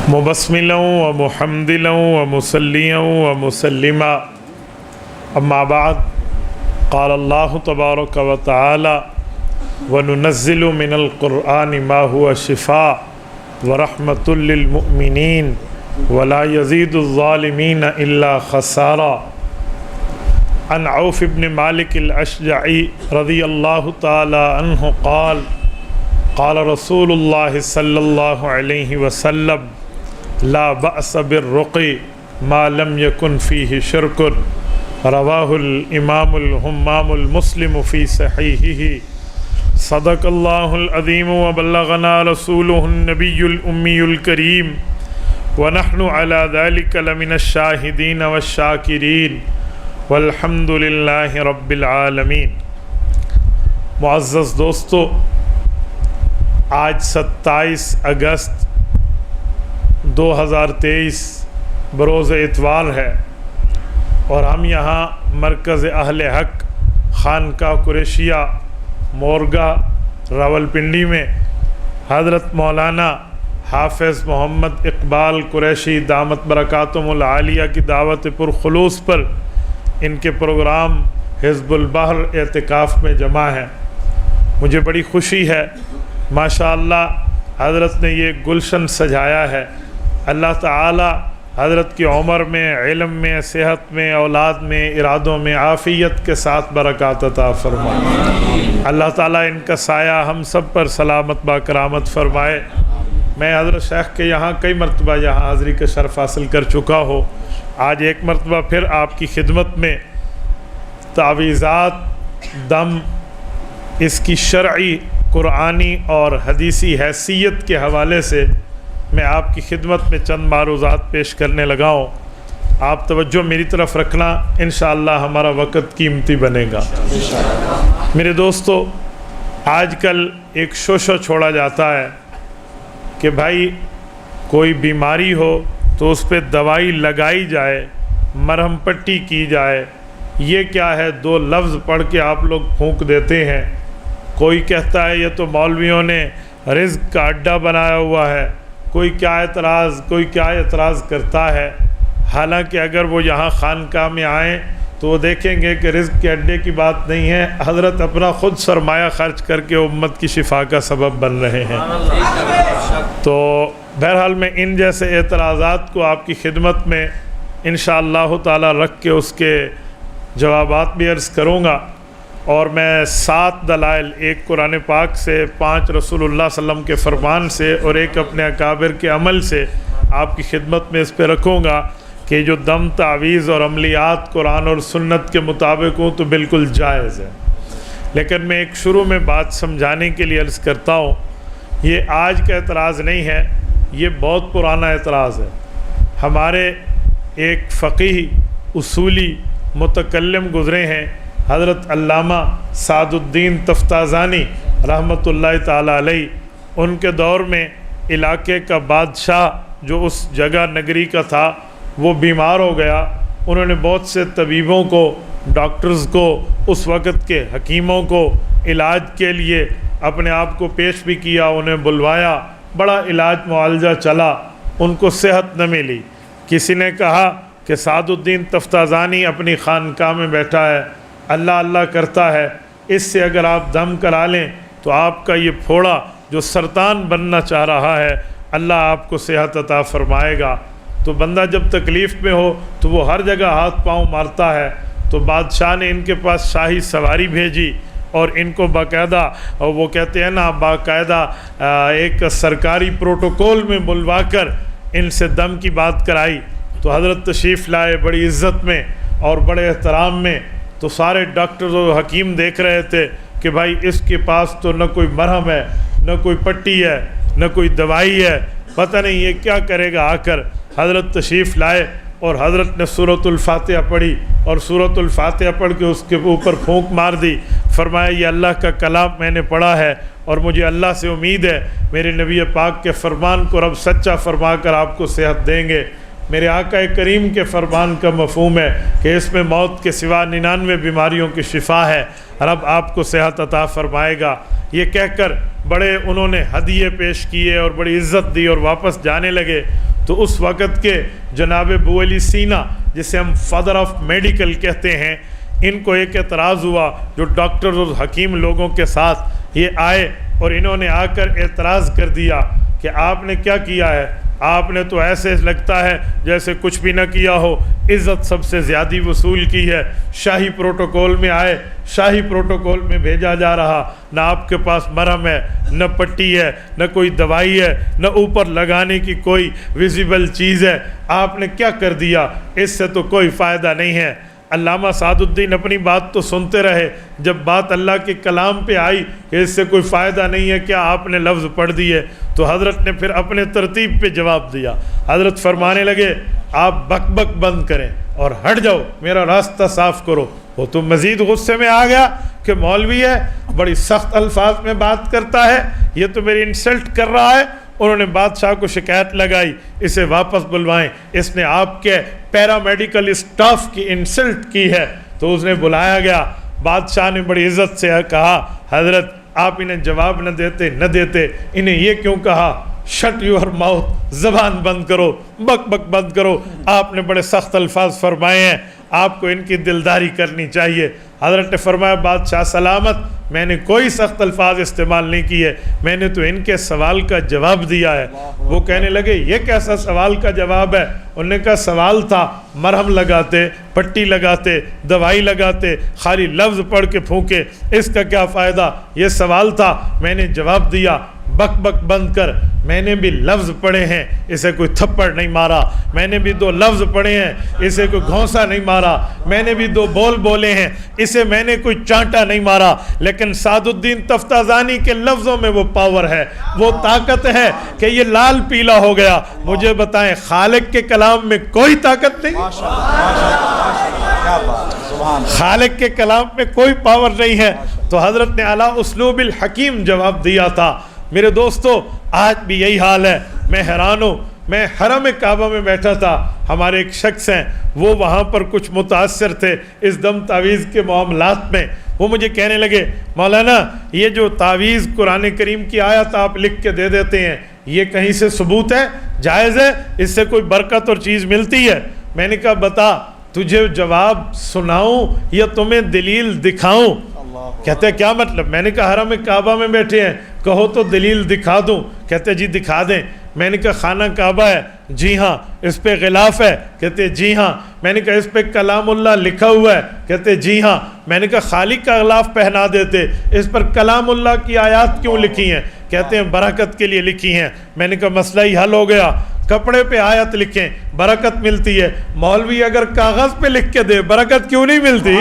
مبسملا ومحمدلا ومصليا ومسلما اما بعد قال الله تبارك وتعالى وننزل من القرآن ما هو شفاء ورحمة للمؤمنين ولا يزيد الظالمين إلا خسارا عن عوف بن مالك الأشجعي رضي الله تعالى عنه قال قال رسول الله صلى الله عليه وسلم لا بأس بالرقي ما لم يكن فيه شرك رواه الإمام الهمام المسلم في صحيحه صدق الله العظيم وبلغنا رسوله النبي الأمي الكريم ونحن على ذلك لمن الشاهدين والشاكرين والحمد لله رب العالمين۔ معزز دوستو، آج 27 اگست 2023 بروز اتوار ہے اور ہم یہاں مرکز اہل حق خانقاہ قریشیہ مورگا راولپنڈی میں حضرت مولانا حافظ محمد اقبال قریشی دامت برکاتہم العالیہ کی دعوت پرخلوص پر ان کے پروگرام حزب البحر اعتکاف میں جمع ہیں۔ مجھے بڑی خوشی ہے، ماشاءاللہ حضرت نے یہ گلشن سجایا ہے۔ اللہ تعالی حضرت کی عمر میں، علم میں، صحت میں، اولاد میں، ارادوں میں عافیت کے ساتھ برکات عطا فرمائے۔ اللہ تعالیٰ ان کا سایہ ہم سب پر سلامت با کرامت فرمائے۔ میں حضرت شیخ کے یہاں کئی مرتبہ یہاں حاضری کا شرف حاصل کر چکا ہوں، آج ایک مرتبہ پھر آپ کی خدمت میں تعویذات دم، اس کی شرعی، قرآنی اور حدیثی حیثیت کے حوالے سے میں آپ کی خدمت میں چند معروضات پیش کرنے لگا ہوں۔ آپ توجہ میری طرف رکھنا، انشاءاللہ ہمارا وقت قیمتی بنے گا۔ میرے دوستو، آج کل ایک شوشہ چھوڑا جاتا ہے کہ بھائی کوئی بیماری ہو تو اس پہ دوائی لگائی جائے، مرہم پٹی کی جائے۔ یہ کیا ہے؟ 2 لفظ پڑھ کے آپ لوگ پھونک دیتے ہیں۔ کوئی کہتا ہے یہ تو مولویوں نے رزق کا اڈا بنایا ہوا ہے، کوئی کیا اعتراض کرتا ہے۔ حالانکہ اگر وہ یہاں خانقاہ میں آئیں تو وہ دیکھیں گے کہ رزق کے اڈے کی بات نہیں ہے، حضرت اپنا خود سرمایہ خرچ کر کے امت کی شفا کا سبب بن رہے ہیں۔ تو بہرحال میں ان جیسے اعتراضات کو آپ کی خدمت میں انشاءاللہ تعالی رکھ کے اس کے جوابات بھی عرض کروں گا، اور میں 7 دلائل، ایک قرآن پاک سے، 5 رسول اللہ صلی اللہ علیہ وسلم کے فرمان سے اور ایک اپنے اکابر کے عمل سے آپ کی خدمت میں اس پہ رکھوں گا کہ جو دم، تعویذ اور عملیات قرآن اور سنت کے مطابق ہوں تو بالکل جائز ہے۔ لیکن میں ایک شروع میں بات سمجھانے کے لیے عرض کرتا ہوں، یہ آج کا اعتراض نہیں ہے، یہ بہت پرانا اعتراض ہے۔ ہمارے ایک فقیہ، اصولی، متکلم گزرے ہیں، حضرت علامہ سعد الدین تفتازانی رحمۃ اللہ تعالی علیہ۔ ان کے دور میں علاقے کا بادشاہ جو اس جگہ نگری کا تھا وہ بیمار ہو گیا۔ انہوں نے بہت سے طبیبوں کو، ڈاکٹرز کو، اس وقت کے حکیموں کو علاج کے لیے اپنے آپ کو پیش بھی کیا، انہیں بلوایا، بڑا علاج معالجہ چلا، ان کو صحت نہ ملی۔ کسی نے کہا کہ سعد الدین تفتازانی اپنی خانقاہ میں بیٹھا ہے، اللہ اللہ کرتا ہے، اس سے اگر آپ دم کرا لیں تو آپ کا یہ پھوڑا جو سرطان بننا چاہ رہا ہے، اللہ آپ کو صحت عطا فرمائے گا۔ تو بندہ جب تکلیف میں ہو تو وہ ہر جگہ ہاتھ پاؤں مارتا ہے۔ تو بادشاہ نے ان کے پاس شاہی سواری بھیجی اور ان کو باقاعدہ، اور وہ کہتے ہیں نا، باقاعدہ ایک سرکاری پروٹوکول میں بلوا کر ان سے دم کی بات کرائی۔ تو حضرت تشریف لائے بڑی عزت میں اور بڑے احترام میں۔ تو سارے ڈاکٹر و حکیم دیکھ رہے تھے کہ بھائی اس کے پاس تو نہ کوئی مرہم ہے، نہ کوئی پٹی ہے، نہ کوئی دوائی ہے، پتہ نہیں یہ کیا کرے گا۔ آ کر حضرت تشریف لائے اور حضرت نے سورۃ الفاتحہ پڑھی اور سورۃ الفاتحہ پڑھ کے اس کے اوپر پھونک مار دی۔ فرمایا یہ اللہ کا کلام میں نے پڑھا ہے اور مجھے اللہ سے امید ہے میرے نبی پاک کے فرمان کو رب سچا فرما کر آپ کو صحت دیں گے۔ میرے آقا کریم کے فرمان کا مفہوم ہے کہ اس میں موت کے سوا 99 بیماریوں کی شفا ہے، رب آپ کو صحت عطا فرمائے گا۔ یہ کہہ کر بڑے انہوں نے ہدیے پیش کیے اور بڑی عزت دی اور واپس جانے لگے۔ تو اس وقت کے جناب ابو علی سینا جسے ہم فادر آف میڈیکل کہتے ہیں، ان کو ایک اعتراض ہوا جو ڈاکٹر اور حکیم لوگوں کے ساتھ یہ آئے، اور انہوں نے آ کر اعتراض کر دیا کہ آپ نے کیا کیا ہے، آپ نے تو ایسے لگتا ہے جیسے کچھ بھی نہ کیا ہو، عزت سب سے زیادہ وصول کی ہے، شاہی پروٹوکول میں آئے، شاہی پروٹوکول میں بھیجا جا رہا، نہ آپ کے پاس مرہم ہے، نہ پٹی ہے، نہ کوئی دوائی ہے، نہ اوپر لگانے کی کوئی ویزیبل چیز ہے، آپ نے کیا کر دیا، اس سے تو کوئی فائدہ نہیں ہے۔ علامہ سعد الدین اپنی بات تو سنتے رہے، جب بات اللہ کے کلام پہ آئی کہ اس سے کوئی فائدہ نہیں ہے، کیا آپ نے لفظ پڑھ دیے، تو حضرت نے پھر اپنے ترتیب پہ جواب دیا۔ حضرت فرمانے لگے آپ بک بک بند کریں اور ہٹ جاؤ، میرا راستہ صاف کرو۔ وہ تو مزید غصے میں آ گیا کہ مولوی ہے، بڑی سخت الفاظ میں بات کرتا ہے، یہ تو میری انسلٹ کر رہا ہے۔ انہوں نے بادشاہ کو شکایت لگائی، اسے واپس بلوائیں، اس نے آپ کے پیرامیڈیکل اسٹاف کی انسلٹ کی ہے۔ تو اس نے بلایا گیا، بادشاہ نے بڑی عزت سے کہا حضرت آپ انہیں جواب نہ دیتے انہیں یہ کیوں کہا، شٹ یور ماؤتھ، زبان بند کرو، بک بک بند کرو، آپ نے بڑے سخت الفاظ فرمائے ہیں، آپ کو ان کی دلداری کرنی چاہیے۔ حضرت نے فرمایا بادشاہ سلامت، میں نے کوئی سخت الفاظ استعمال نہیں کیے، میں نے تو ان کے سوال کا جواب دیا ہے۔ وہ کہنے لگے یہ کیسا سوال کا جواب ہے؟ انہوں نے کہا سوال تھا مرہم لگاتے، پٹی لگاتے، دوائی لگاتے، خالی لفظ پڑھ کے پھونکے، اس کا کیا فائدہ؟ یہ سوال تھا، میں نے جواب دیا، بک بک بند کر۔ میں نے بھی لفظ پڑھے ہیں، اسے کوئی تھپڑ نہیں مارا، میں نے بھی 2 لفظ پڑھے ہیں، اسے کوئی گھونسا نہیں مارا، میں نے بھی 2 بول بولے ہیں، اسے میں نے کوئی چانٹا نہیں مارا، لیکن سعد الدین تفتازانی کے لفظوں میں وہ پاور ہے، وہ طاقت ہے کہ یہ لال پیلا ہو گیا۔ مجھے بتائیں خالق کے کلام میں کوئی طاقت نہیں؟ خالق کے کلام میں کوئی پاور نہیں ہے۔ تو حضرت نے علی اسلوب الحکیم جواب دیا تھا۔ میرے دوستو آج بھی یہی حال ہے، میں حیران ہوں۔ میں حرم کعبہ میں بیٹھا تھا، ہمارے ایک شخص ہیں، وہ وہاں پر کچھ متاثر تھے اس دم تعویذ کے معاملات میں۔ وہ مجھے کہنے لگے مولانا یہ جو تعویذ قرآن کریم کی آیت آپ لکھ کے دے دیتے ہیں، یہ کہیں سے ثبوت ہے، جائز ہے، اس سے کوئی برکت اور چیز ملتی ہے؟ میں نے کہا بتا، تجھے جواب سناؤں یا تمہیں دلیل دکھاؤں؟ کہتے کیا مطلب؟ میں نے کہا حرم کعبہ میں بیٹھے ہیں، کہو تو دلیل دکھا دوں۔ کہتے جی دکھا دیں۔ میں نے کہا خانہ کعبہ ہے؟ جی ہاں۔ اس پہ غلاف ہے؟ کہتے جی ہاں۔ میں نے کہا اس پہ کلام اللہ لکھا ہوا ہے؟ کہتے جی ہاں۔ میں نے کہا خالق کا غلاف پہنا دیتے، اس پر کلام اللہ کی آیات کیوں لکھی ہیں؟ کہتے ہیں برکت کے لیے لکھی ہیں۔ میں نے کہا مسئلہ ہی حل ہو گیا، کپڑے پہ آیت لکھیں، برکت ملتی ہے۔ مولوی اگر کاغذ پہ لکھ کے دے برکت کیوں نہیں ملتی؟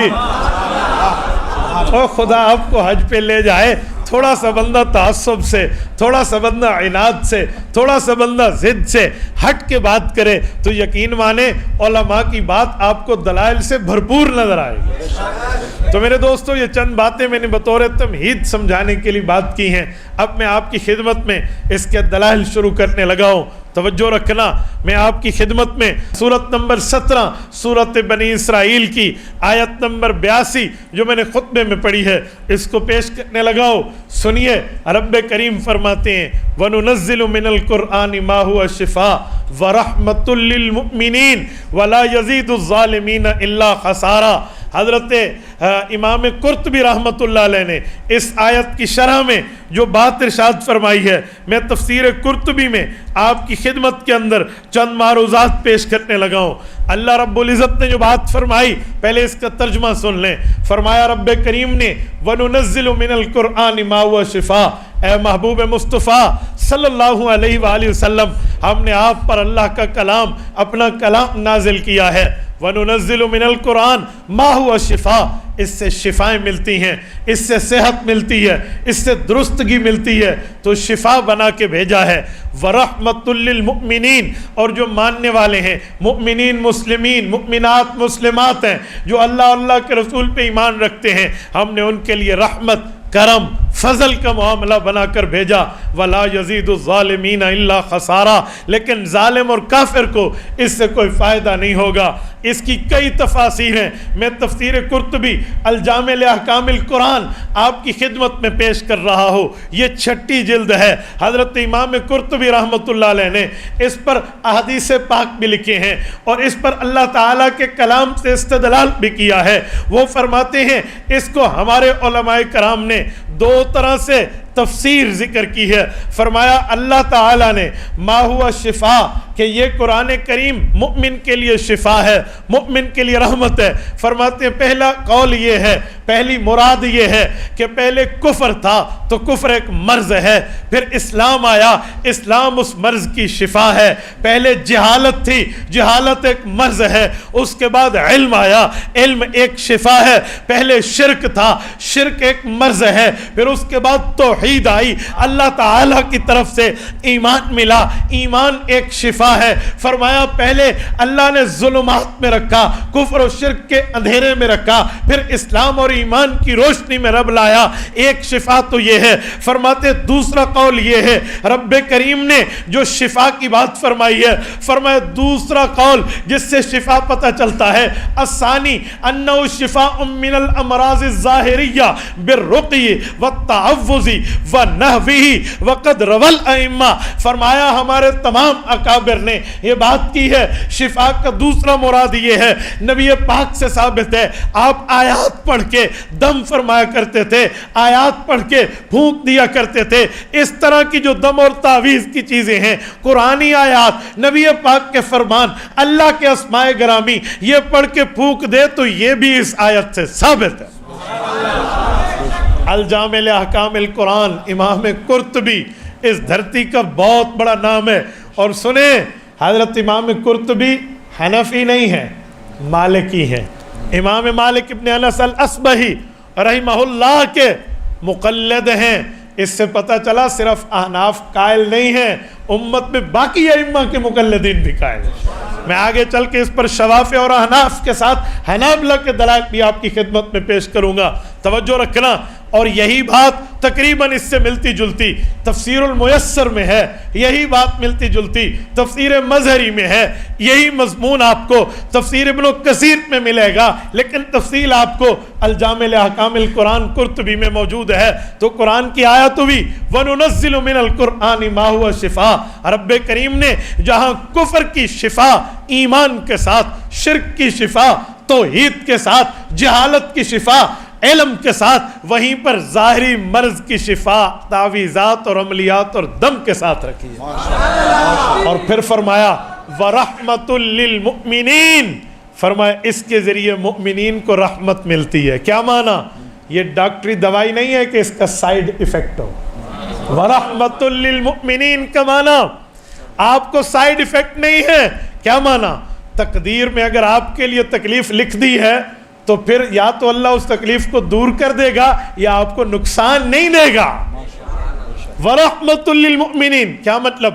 او خدا آپ کو حج پہ لے جائے، تھوڑا سا بندہ تعصب سے، تھوڑا سا بندہ عناد سے، تھوڑا سا بندہ ضد سے ہٹ کے بات کرے تو یقین مانے علماء کی بات آپ کو دلائل سے بھرپور نظر آئے گی۔ تو میرے دوستو یہ چند باتیں میں نے بطور تمہید سمجھانے کے لیے بات کی ہیں۔ اب میں آپ کی خدمت میں اس کے دلائل شروع کرنے لگا ہوں۔ توجہ رکھنا، میں آپ کی خدمت میں سورت نمبر 17 سورت بنی اسرائیل کی آیت نمبر 82 جو میں نے خطبے میں پڑھی ہے اس کو پیش کرنے لگا ہوں۔ سنیے، رب کریم فرماتے ہیں وَنُنَزِّلُ مِنَ الْقُرْآنِ مَا هُوَ شِفَاءٌ وَرَحْمَةٌ لِّلْمُؤْمِنِينَ وَلَا يَزِيدُ الظَّالِمِينَ إِلَّا خَسَارًا۔ حضرت امام قرطبی رحمۃ اللہ علیہ نے اس آیت کی شرح میں جو بات ارشاد فرمائی ہے، میں تفسیر قرطبی میں آپ کی خدمت کے اندر چند معروضات پیش کرنے لگا ہوں۔ اللہ رب العزت نے جو بات فرمائی پہلے اس کا ترجمہ سن لیں۔ فرمایا رب کریم نے وَنُنَزِّلُ مِنَ الْقُرْآنِ مَا هُوَ شِفَاءٌ، اے محبوب مصطفیٰ صلی اللہ علیہ وآلہ وسلم، ہم نے آپ پر اللہ کا کلام، اپنا کلام نازل کیا ہے۔ وَنُنَزِّلُ مِنَ الْقُرْآنِ مَا هُوَ شِفَاءٌ، اس سے شفائیں ملتی ہیں، اس سے صحت ملتی ہے، اس سے درستگی ملتی ہے، تو شفا بنا کے بھیجا ہے۔ وَرَحْمَةٌ لِّلْمُؤْمِنِينَ، اور جو ماننے والے ہیں، مؤمنین مسلمین، مؤمنات مسلمات ہیں، جو اللہ کے رسول پہ ایمان رکھتے ہیں، ہم نے ان کے لیے رحمت، کرم، فضل کا معاملہ بنا کر بھیجا، وَلَا يَزِيدُ الظَّالِمِينَ إِلَّا خَسَارًا، لیکن ظالم اور کافر کو اس سے کوئی فائدہ نہیں ہوگا۔ اس کی کئی تفاسیر ہیں، میں تفسیر قرطبی الجامع لأحکام القرآن آپ کی خدمت میں پیش کر رہا ہوں، یہ 6 جلد ہے۔ حضرت امام قرطبی رحمۃ اللہ علیہ نے اس پر احادیث پاک بھی لکھے ہیں اور اس پر اللہ تعالیٰ کے کلام سے استدلال بھی کیا ہے۔ وہ فرماتے ہیں اس کو ہمارے علماء کرام نے 2 طرح سے تفسیر ذکر کی ہے۔ فرمایا اللہ تعالیٰ نے ما ہوا شفا، کہ یہ قرآن کریم مؤمن کے لیے شفا ہے، مؤمن کے لیے رحمت ہے۔ فرماتے ہیں پہلا قول یہ ہے، پہلی مراد یہ ہے کہ پہلے کفر تھا تو کفر ایک مرض ہے، پھر اسلام آیا، اسلام اس مرض کی شفا ہے۔ پہلے جہالت تھی، جہالت ایک مرض ہے، اس کے بعد علم آیا، علم ایک شفا ہے۔ پہلے شرک تھا، شرک ایک مرض ہے، پھر اس کے بعد توحید آئی، اللہ تعالیٰ کی طرف سے ایمان ملا، ایمان ایک شفا ہے۔ فرمایا پہلے اللہ نے ظلمات میں رکھا، کفر و شرک کے اندھیرے میں رکھا، پھر اسلام اور ایمان کی روشنی میں رب لایا، ایک شفا تو یہ ہے۔ فرماتے دوسرا قول یہ ہے، رب کریم نے جو شفا کی بات فرمائی ہے، فرمایا دوسرا قول جس سے شفا پتہ چلتا ہے، الثانی انہ شفاء من الامراض الظاہریہ بالرقی والتعوذ ونحوہ وقد روى الائمہ۔ فرمایا ہمارے تمام اکابر نے یہ بات کی ہے، شفا کا دوسرا مراد یہ ہے، نبی پاک سے ثابت ہے، آپ آیات پڑھ کے دم فرمایا کرتے تھے، آیات پڑھ کے پھونک دیا کرتے تھے۔ اس طرح کی جو دم اور تعویذ کی چیزیں ہیں، قرآنی آیات، نبی پاک کے فرمان، اللہ کے اسماء گرامی، یہ پڑھ کے پھونک دے تو یہ بھی اس آیت سے ثابت ہے۔ الجامع لأحکام القرآن امام قرطبی اس دھرتی کا بہت بڑا نام ہے۔ اور سنیں حضرت امام قرطبی حنفی نہیں ہیں، مالکی ہیں۔ امام مالک ابن انس الاصبہی رحمہ اللہ کے مقلد ہیں۔ اس سے پتہ چلا صرف احناف قائل نہیں ہیں، امت میں باقی ائمہ کے مقلدین بھی قائل ہیں۔ میں آگے چل کے اس پر شوافع اور احناف کے ساتھ حنابلہ کے دلائل بھی آپ کی خدمت میں پیش کروں گا، توجہ رکھنا۔ اور یہی بات تقریباً اس سے ملتی جلتی تفسیر المیسر میں ہے، یہی بات ملتی جلتی تفسیر مظہری میں ہے، یہی مضمون آپ کو تفسیر ابن کثیر میں ملے گا، لیکن تفصیل آپ کو الجامع لأحکام القرآن قرطبی میں موجود ہے۔ تو قرآن کی آیت ہوئی وَنُنَزِّلُ مِنَ الْقُرْآنِ مَا هُوَ شِفَاء، رب کریم نے جہاں کفر کی شفا ایمان کے ساتھ، شرک کی شفا توحید کے ساتھ، جہالت کی شفا علم کے ساتھ، وہیں پر ظاہری مرض کی شفا تعویذات اور عملیات اور دم کے ساتھ رکھی ہے۔ اور پھر فرمایا وَرَحْمَةٌ لِّلْمُؤْمِنِينَ، فرمایا اس کے ذریعے مؤمنین کو رحمت ملتی ہے۔ کیا معنی؟ یہ ڈاکٹری دوائی نہیں ہے کہ اس کا سائیڈ ایفیکٹ ہو۔ وَرَحْمَةٌ لِّلْمُؤْمِنِينَ کا معنی آپ کو سائیڈ ایفیکٹ نہیں ہے۔ کیا معنی؟ تقدیر میں اگر آپ کے لیے تکلیف لکھ دی ہے تو پھر یا تو اللہ اس تکلیف کو دور کر دے گا یا آپ کو نقصان نہیں دے گا۔ وَرَحْمَةٌ لِّلْمُؤْمِنِينَ کیا مطلب؟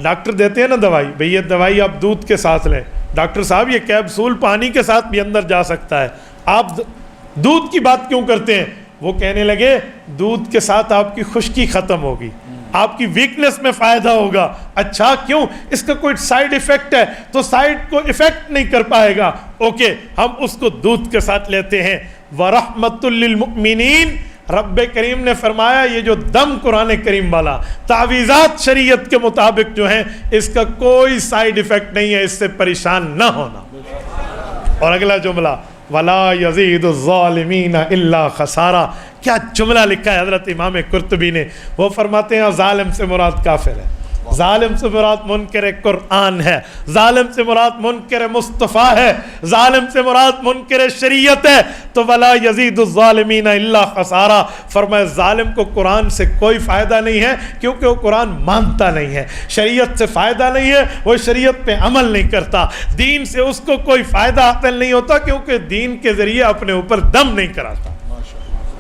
ڈاکٹر دیتے ہیں نا دوائی، بھئی یہ دوائی آپ دودھ کے ساتھ لیں، ڈاکٹر صاحب یہ کیپسول پانی کے ساتھ بھی اندر جا سکتا ہے، آپ دودھ کی بات کیوں کرتے ہیں؟ وہ کہنے لگے دودھ کے ساتھ آپ کی خشکی ختم ہوگی، آپ کی ویکنس میں فائدہ ہوگا۔ اچھا کیوں؟ اس کا کوئی سائیڈ ایفیکٹ ہے تو سائیڈ کو ایفیکٹ نہیں کر پائے گا، اوکے ہم اس کو دودھ کے ساتھ لیتے ہیں۔ وَرَحْمَةٌ لِّلْمُؤْمِنِينَ، رب کریم نے فرمایا یہ جو دم قرآن کریم والا تعویذات شریعت کے مطابق جو ہیں اس کا کوئی سائیڈ ایفیکٹ نہیں ہے، اس سے پریشان نہ ہونا۔ اور اگلا جملہ وَلَا يَزِيدُ الظَّالِمِينَ إِلَّا خَسَارًا، کیا جملہ لکھا ہے حضرت امام قرطبی نے۔ وہ فرماتے ہیں ظالم سے مراد کافر ہے، ظالم سے مراد منکر قرآن ہے، ظالم سے مراد منکر مصطفیٰ ہے، ظالم سے مراد منکر شریعت ہے۔ تو ولا یزید الظالمین الا خسارا، فرمایا ظالم کو قرآن سے کوئی فائدہ نہیں ہے کیونکہ وہ قرآن مانتا نہیں ہے، شریعت سے فائدہ نہیں ہے، وہ شریعت پہ عمل نہیں کرتا، دین سے اس کو کوئی فائدہ حاصل نہیں ہوتا کیونکہ دین کے ذریعے اپنے اوپر دم نہیں کراتا۔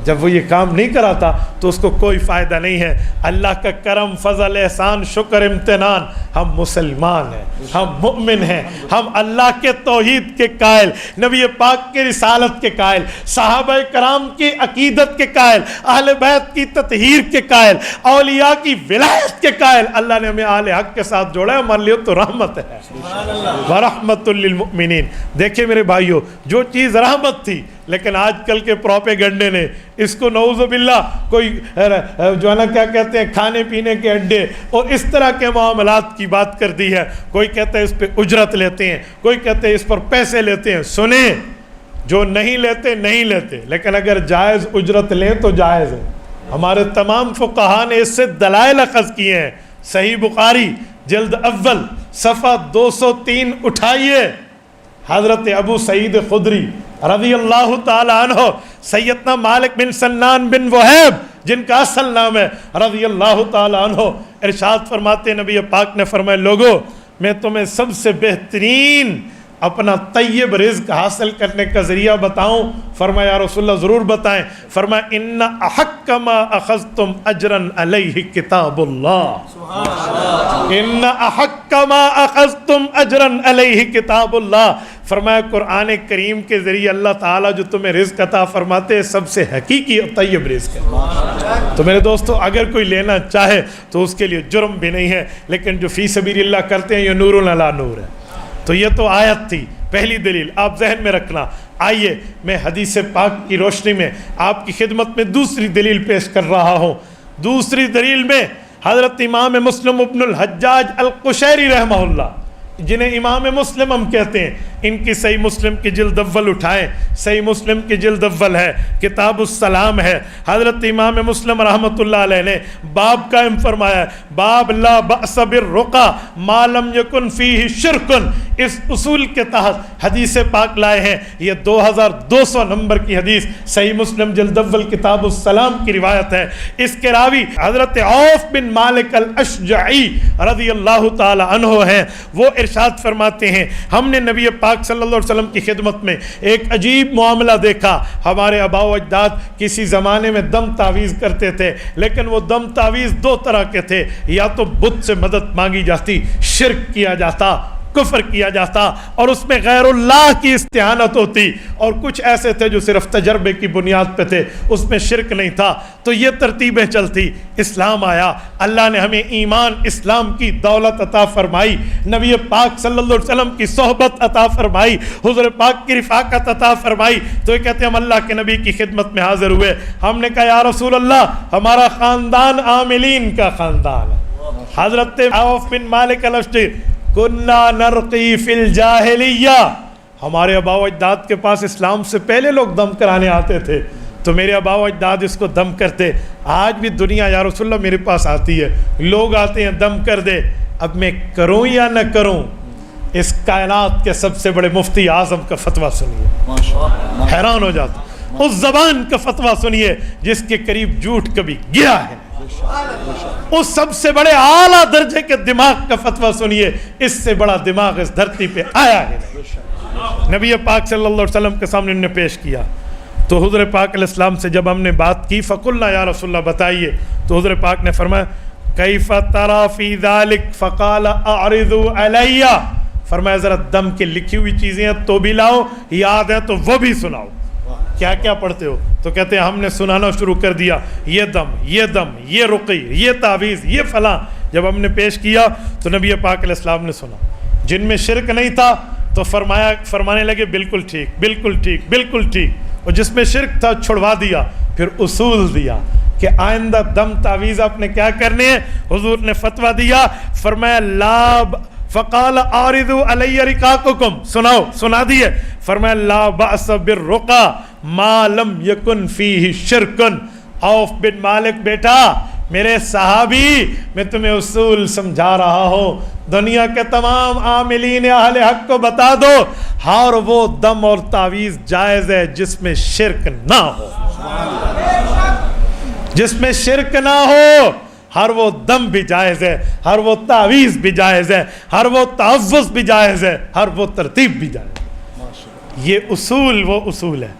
جب وہ یہ کام نہیں کراتا تو اس کو کوئی فائدہ نہیں ہے۔ اللہ کا کرم، فضل، احسان، شکر، امتنان، ہم مسلمان ہیں، ہم مؤمن ہیں، ہم اللہ کے توحید کے قائل، نبی پاک کے رسالت کے قائل، صحابہ کرام کی عقیدت کے قائل، اہل بیت کی تطہیر کے قائل، اولیاء کی ولایت کے قائل۔ اللہ نے ہمیں اہل حق کے ساتھ جوڑا ہے، ہمارے لیے تو رحمت ہے، وَرَحْمَةٌ لِّلْمُؤْمِنِينَ۔ دیکھیں میرے بھائیو، جو چیز رحمت تھی لیکن آج کل کے پروپیگنڈے نے اس کو نعوذ باللہ کوئی جو ہے نا کیا کہتے ہیں کھانے پینے کے اڈے اور اس طرح کے معاملات کی بات کر دی ہے۔ کوئی کہتا ہے اس پہ اجرت لیتے ہیں، کوئی کہتے ہیں اس پر پیسے لیتے ہیں۔ سنیں، جو نہیں لیتے نہیں لیتے، لیکن اگر جائز اجرت لیں تو جائز ہے۔ ہمارے تمام فقہاء نے اس سے دلائل اخذ کیے ہیں۔ صحیح بخاری جلد اول صفحہ 203 اٹھائیے، حضرت ابو سعید خدری رضی اللہ تعالی عنہ، سیدنا مالک بن سنان بن وہیب جن کا اصل نام ہے، رضی اللہ تعالی عنہ، ارشاد فرماتے نبی پاک نے فرمایا، لوگو میں تمہیں سب سے بہترین اپنا طیب رزق حاصل کرنے کا ذریعہ بتاؤں؟ فرمایا یا رسول اللہ ضرور بتائیں۔ فرمایا ان احق ما اخذتم اجرا علیہ کتاب اللہ، ان احق ما اخذتم اجرا علیہ کتاب اللہ۔ فرمایا قرآن کریم کے ذریعے اللہ تعالیٰ جو تمہیں رزق عطا فرماتے ہیں سب سے حقیقی اور طیب رزق ہے۔ تو میرے دوستو اگر کوئی لینا چاہے تو اس کے لیے جرم بھی نہیں ہے، لیکن جو فی سبیل اللہ کرتے ہیں یہ نور علی نور ہے۔ تو یہ تو آیت تھی، پہلی دلیل آپ ذہن میں رکھنا۔ آئیے میں حدیث پاک کی روشنی میں آپ کی خدمت میں دوسری دلیل پیش کر رہا ہوں۔ دوسری دلیل میں حضرت امام مسلم ابن الحجاج القشیری رحمہ اللہ، جنہیں امام مسلم ہم کہتے ہیں، ان کی صحیح مسلم کی جلد اول اٹھائیں، صحیح مسلم کی جلد اول ہے، کتاب السلام ہے۔ حضرت امام مسلم رحمۃ اللہ علیہ نے باب قائم فرمایا ہے، باب لا بأس بالرقى ما لم يكن فيه شرک۔ اس اصول کے تحت حدیث پاک لائے ہیں۔ یہ 2200 نمبر کی حدیث صحیح مسلم جلد اول کتاب السلام کی روایت ہے۔ اس کے راوی حضرت عوف بن مالک الاشجعی رضی اللہ تعالی عنہ ہیں۔ وہ ارشاد فرماتے ہیں ہم نے نبی پاک صلی اللہ علیہ وسلم کی خدمت میں ایک عجیب معاملہ دیکھا۔ ہمارے آباء و اجداد کسی زمانے میں دم تعویذ کرتے تھے، لیکن وہ دم تعویذ دو طرح کے تھے، یا تو بت سے مدد مانگی جاتی، شرک کیا جاتا، کفر کیا جاتا اور اس میں غیر اللہ کی استعانت ہوتی، اور کچھ ایسے تھے جو صرف تجربے کی بنیاد پہ تھے، اس میں شرک نہیں تھا۔ تو یہ ترتیبیں چلتی، اسلام آیا، اللہ نے ہمیں ایمان اسلام کی دولت عطا فرمائی، نبی پاک صلی اللہ علیہ وسلم کی صحبت عطا فرمائی، حضور پاک کی رفاقت عطا فرمائی۔ تو یہ کہتے ہیں ہم اللہ کے نبی کی خدمت میں حاضر ہوئے، ہم نے کہا یا رسول اللہ ہمارا خاندان عاملین کا خاندان ہے۔ حضرت عوف بن مالک الاشجعی، کننا نرقی فی الجاہلیہ، ہمارے آباء و اجداد کے پاس اسلام سے پہلے لوگ دم کرانے آتے تھے، تو میرے آباء و اجداد اس کو دم کرتے۔ آج بھی دنیا یا رسول اللہ میرے پاس آتی ہے، لوگ آتے ہیں دم کر دے، اب میں کروں یا نہ کروں؟ اس کائنات کے سب سے بڑے مفتی اعظم کا فتویٰ سنیے، حیران ہو جاتا۔ اس زبان کا فتویٰ سنیے جس کے قریب جھوٹ کبھی گیا ہے، اس سب سے بڑے اعلیٰ درجے کے دماغ کا فتویٰ سنیے، اس سے بڑا دماغ اس دھرتی پہ آیا ہے۔ نبی پاک صلی اللہ علیہ وسلم کے سامنے انہوں نے پیش کیا، تو حضور پاک علیہ السلام سے جب ہم نے بات کی، فقلنا یا رسول اللہ بتائیے، تو حضور پاک نے فرمایا کیف تری فی ذلک فقال اعرضوا علی، فرمایا ذرا دم کے لکھی ہوئی چیزیں ہیں تو بھی لاؤ، یاد ہے تو وہ بھی سناؤ۔ کیا کیا پڑھتے ہو؟ تو کہتے ہیں ہم نے سنانا شروع کر دیا، یہ دم، یہ دم، یہ رقی، یہ تعویذ، یہ فلاں۔ جب ہم نے پیش کیا تو نبی پاک علیہ السلام نے سنا، جن میں شرک نہیں تھا تو فرمانے لگے بالکل ٹھیک، بالکل ٹھیک، بالکل ٹھیک، اور جس میں شرک تھا چھڑوا دیا۔ پھر اصول دیا کہ آئندہ دم تعویذ آپ نے کیا کرنے ہیں۔ حضور نے فتویٰ دیا، فرمایا لا فقال اعرضوا علی رقاقکم، سناؤ، سنا دیے۔ فرمایا لا بأس بالرقى ما لم یکن فیہ شرک۔ عوف بن مالک بیٹا، میرے صحابی، میں تمہیں اصول سمجھا رہا ہوں، دنیا کے تمام عاملین اہل حق کو بتا دو، ہر وہ دم اور تعویذ جائز ہے جس میں شرک نہ ہو، جس میں شرک نہ ہو۔ ہر وہ دم بھی جائز ہے، ہر وہ تعویذ بھی جائز ہے، ہر وہ تعوذ بھی جائز ہے، ہر وہ ترتیب بھی جائز ہے۔ یہ اصول وہ اصول ہے۔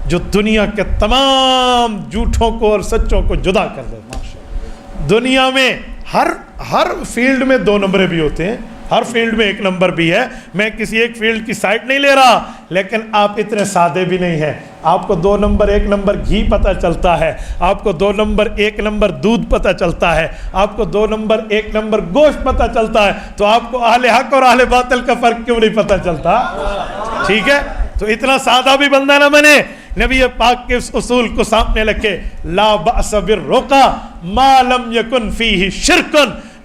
جو دنیا کے تمام جھوٹوں کو اور سچوں کو جدا کر دیتا ہے۔ دنیا میں ہر فیلڈ میں 2 نمبریں بھی ہوتے ہیں، ہر فیلڈ میں 1 نمبر بھی ہے۔ میں کسی ایک فیلڈ کی سائٹ نہیں لے رہا، لیکن آپ اتنے سادے بھی نہیں ہیں۔ آپ کو 2 نمبر 1 نمبر گھی پتہ چلتا ہے، آپ کو 2 نمبر 1 نمبر دودھ پتہ چلتا ہے، آپ کو 2 نمبر 1 نمبر گوشت پتہ چلتا ہے، تو آپ کو اہل حق اور اہل باطل کا فرق کیوں نہیں پتہ چلتا؟ ٹھیک ہے، تو اتنا سادہ بھی بندہ نہ بنے۔ نبی پاک کے اس اصول کو سامنے رکھے، لا بأس بالرقى ما لم يكن فيه شرک،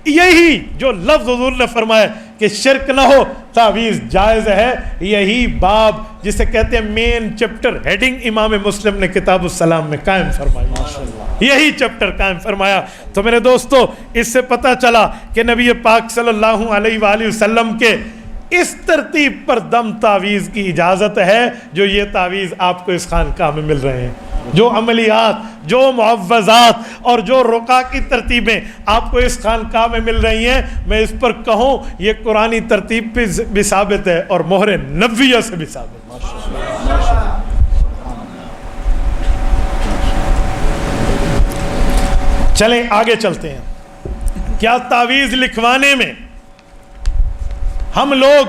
یہی جو لفظ حضور نے فرمایا کہ شرک نہ ہو تعویذ جائز ہے، یہی باب جسے کہتے ہیں مین چپٹر ہیڈنگ امام مسلم نے کتاب السلام میں قائم فرمایا، یہی چپٹر قائم فرمایا۔ تو میرے دوستو، اس سے پتہ چلا کہ نبی پاک صلی اللہ علیہ وآلہ وسلم کے اس ترتیب پر دم تعویذ کی اجازت ہے جو یہ تعویذ آپ کو اس خانقاہ میں مل رہے ہیں، جو عملیات، جو معوذات اور جو رقیہ کی ترتیبیں آپ کو اس خانقاہ میں مل رہی ہیں، میں اس پر کہوں یہ قرآنی ترتیب پہ بھی ثابت ہے اور مہر نبویہ سے بھی ثابت ہے۔ چلیں آگے چلتے ہیں۔ کیا تعویذ لکھوانے میں ہم لوگ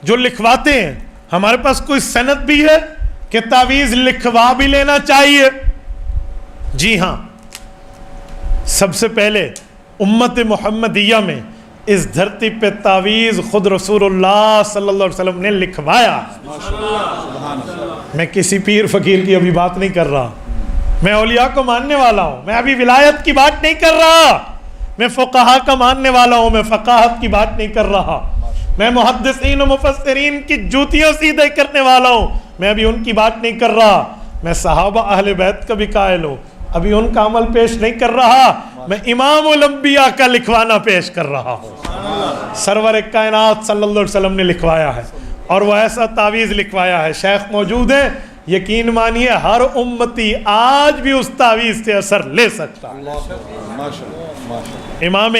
جو لکھواتے ہیں ہمارے پاس کوئی سند بھی ہے کہ تعویذ لکھوا بھی لینا چاہیے؟ جی ہاں، سب سے پہلے امت محمدیہ میں اس دھرتی پہ تعویذ خود رسول اللہ صلی اللہ علیہ وسلم نے لکھوایا۔ میں کسی پیر فقیر کی ابھی بات نہیں کر رہا، میں اولیاء کو ماننے والا ہوں، میں ابھی ولایت کی بات نہیں کر رہا، میں فقہا کا ماننے والا ہوں، میں فقاہت کی بات نہیں کر رہا، میں محدثین و مفسرین کی جوتیاں سیدھے کرنے والا ہوں، میں ابھی ان کی بات نہیں کر رہا، میں صحابہ اہل بیت کا بھی قائل ہوں، ابھی ان کا عمل پیش نہیں کر رہا، میں امام الانبیاء کا لکھوانا پیش کر رہا ہوں۔ سرور کائنات صلی اللہ علیہ وسلم نے لکھوایا ہے، اور وہ ایسا تعویذ لکھوایا ہے، شیخ موجود ہے، یقین مانیے ہر امتی آج بھی اس تعویذ سے اثر لے سکتا ہے۔ امام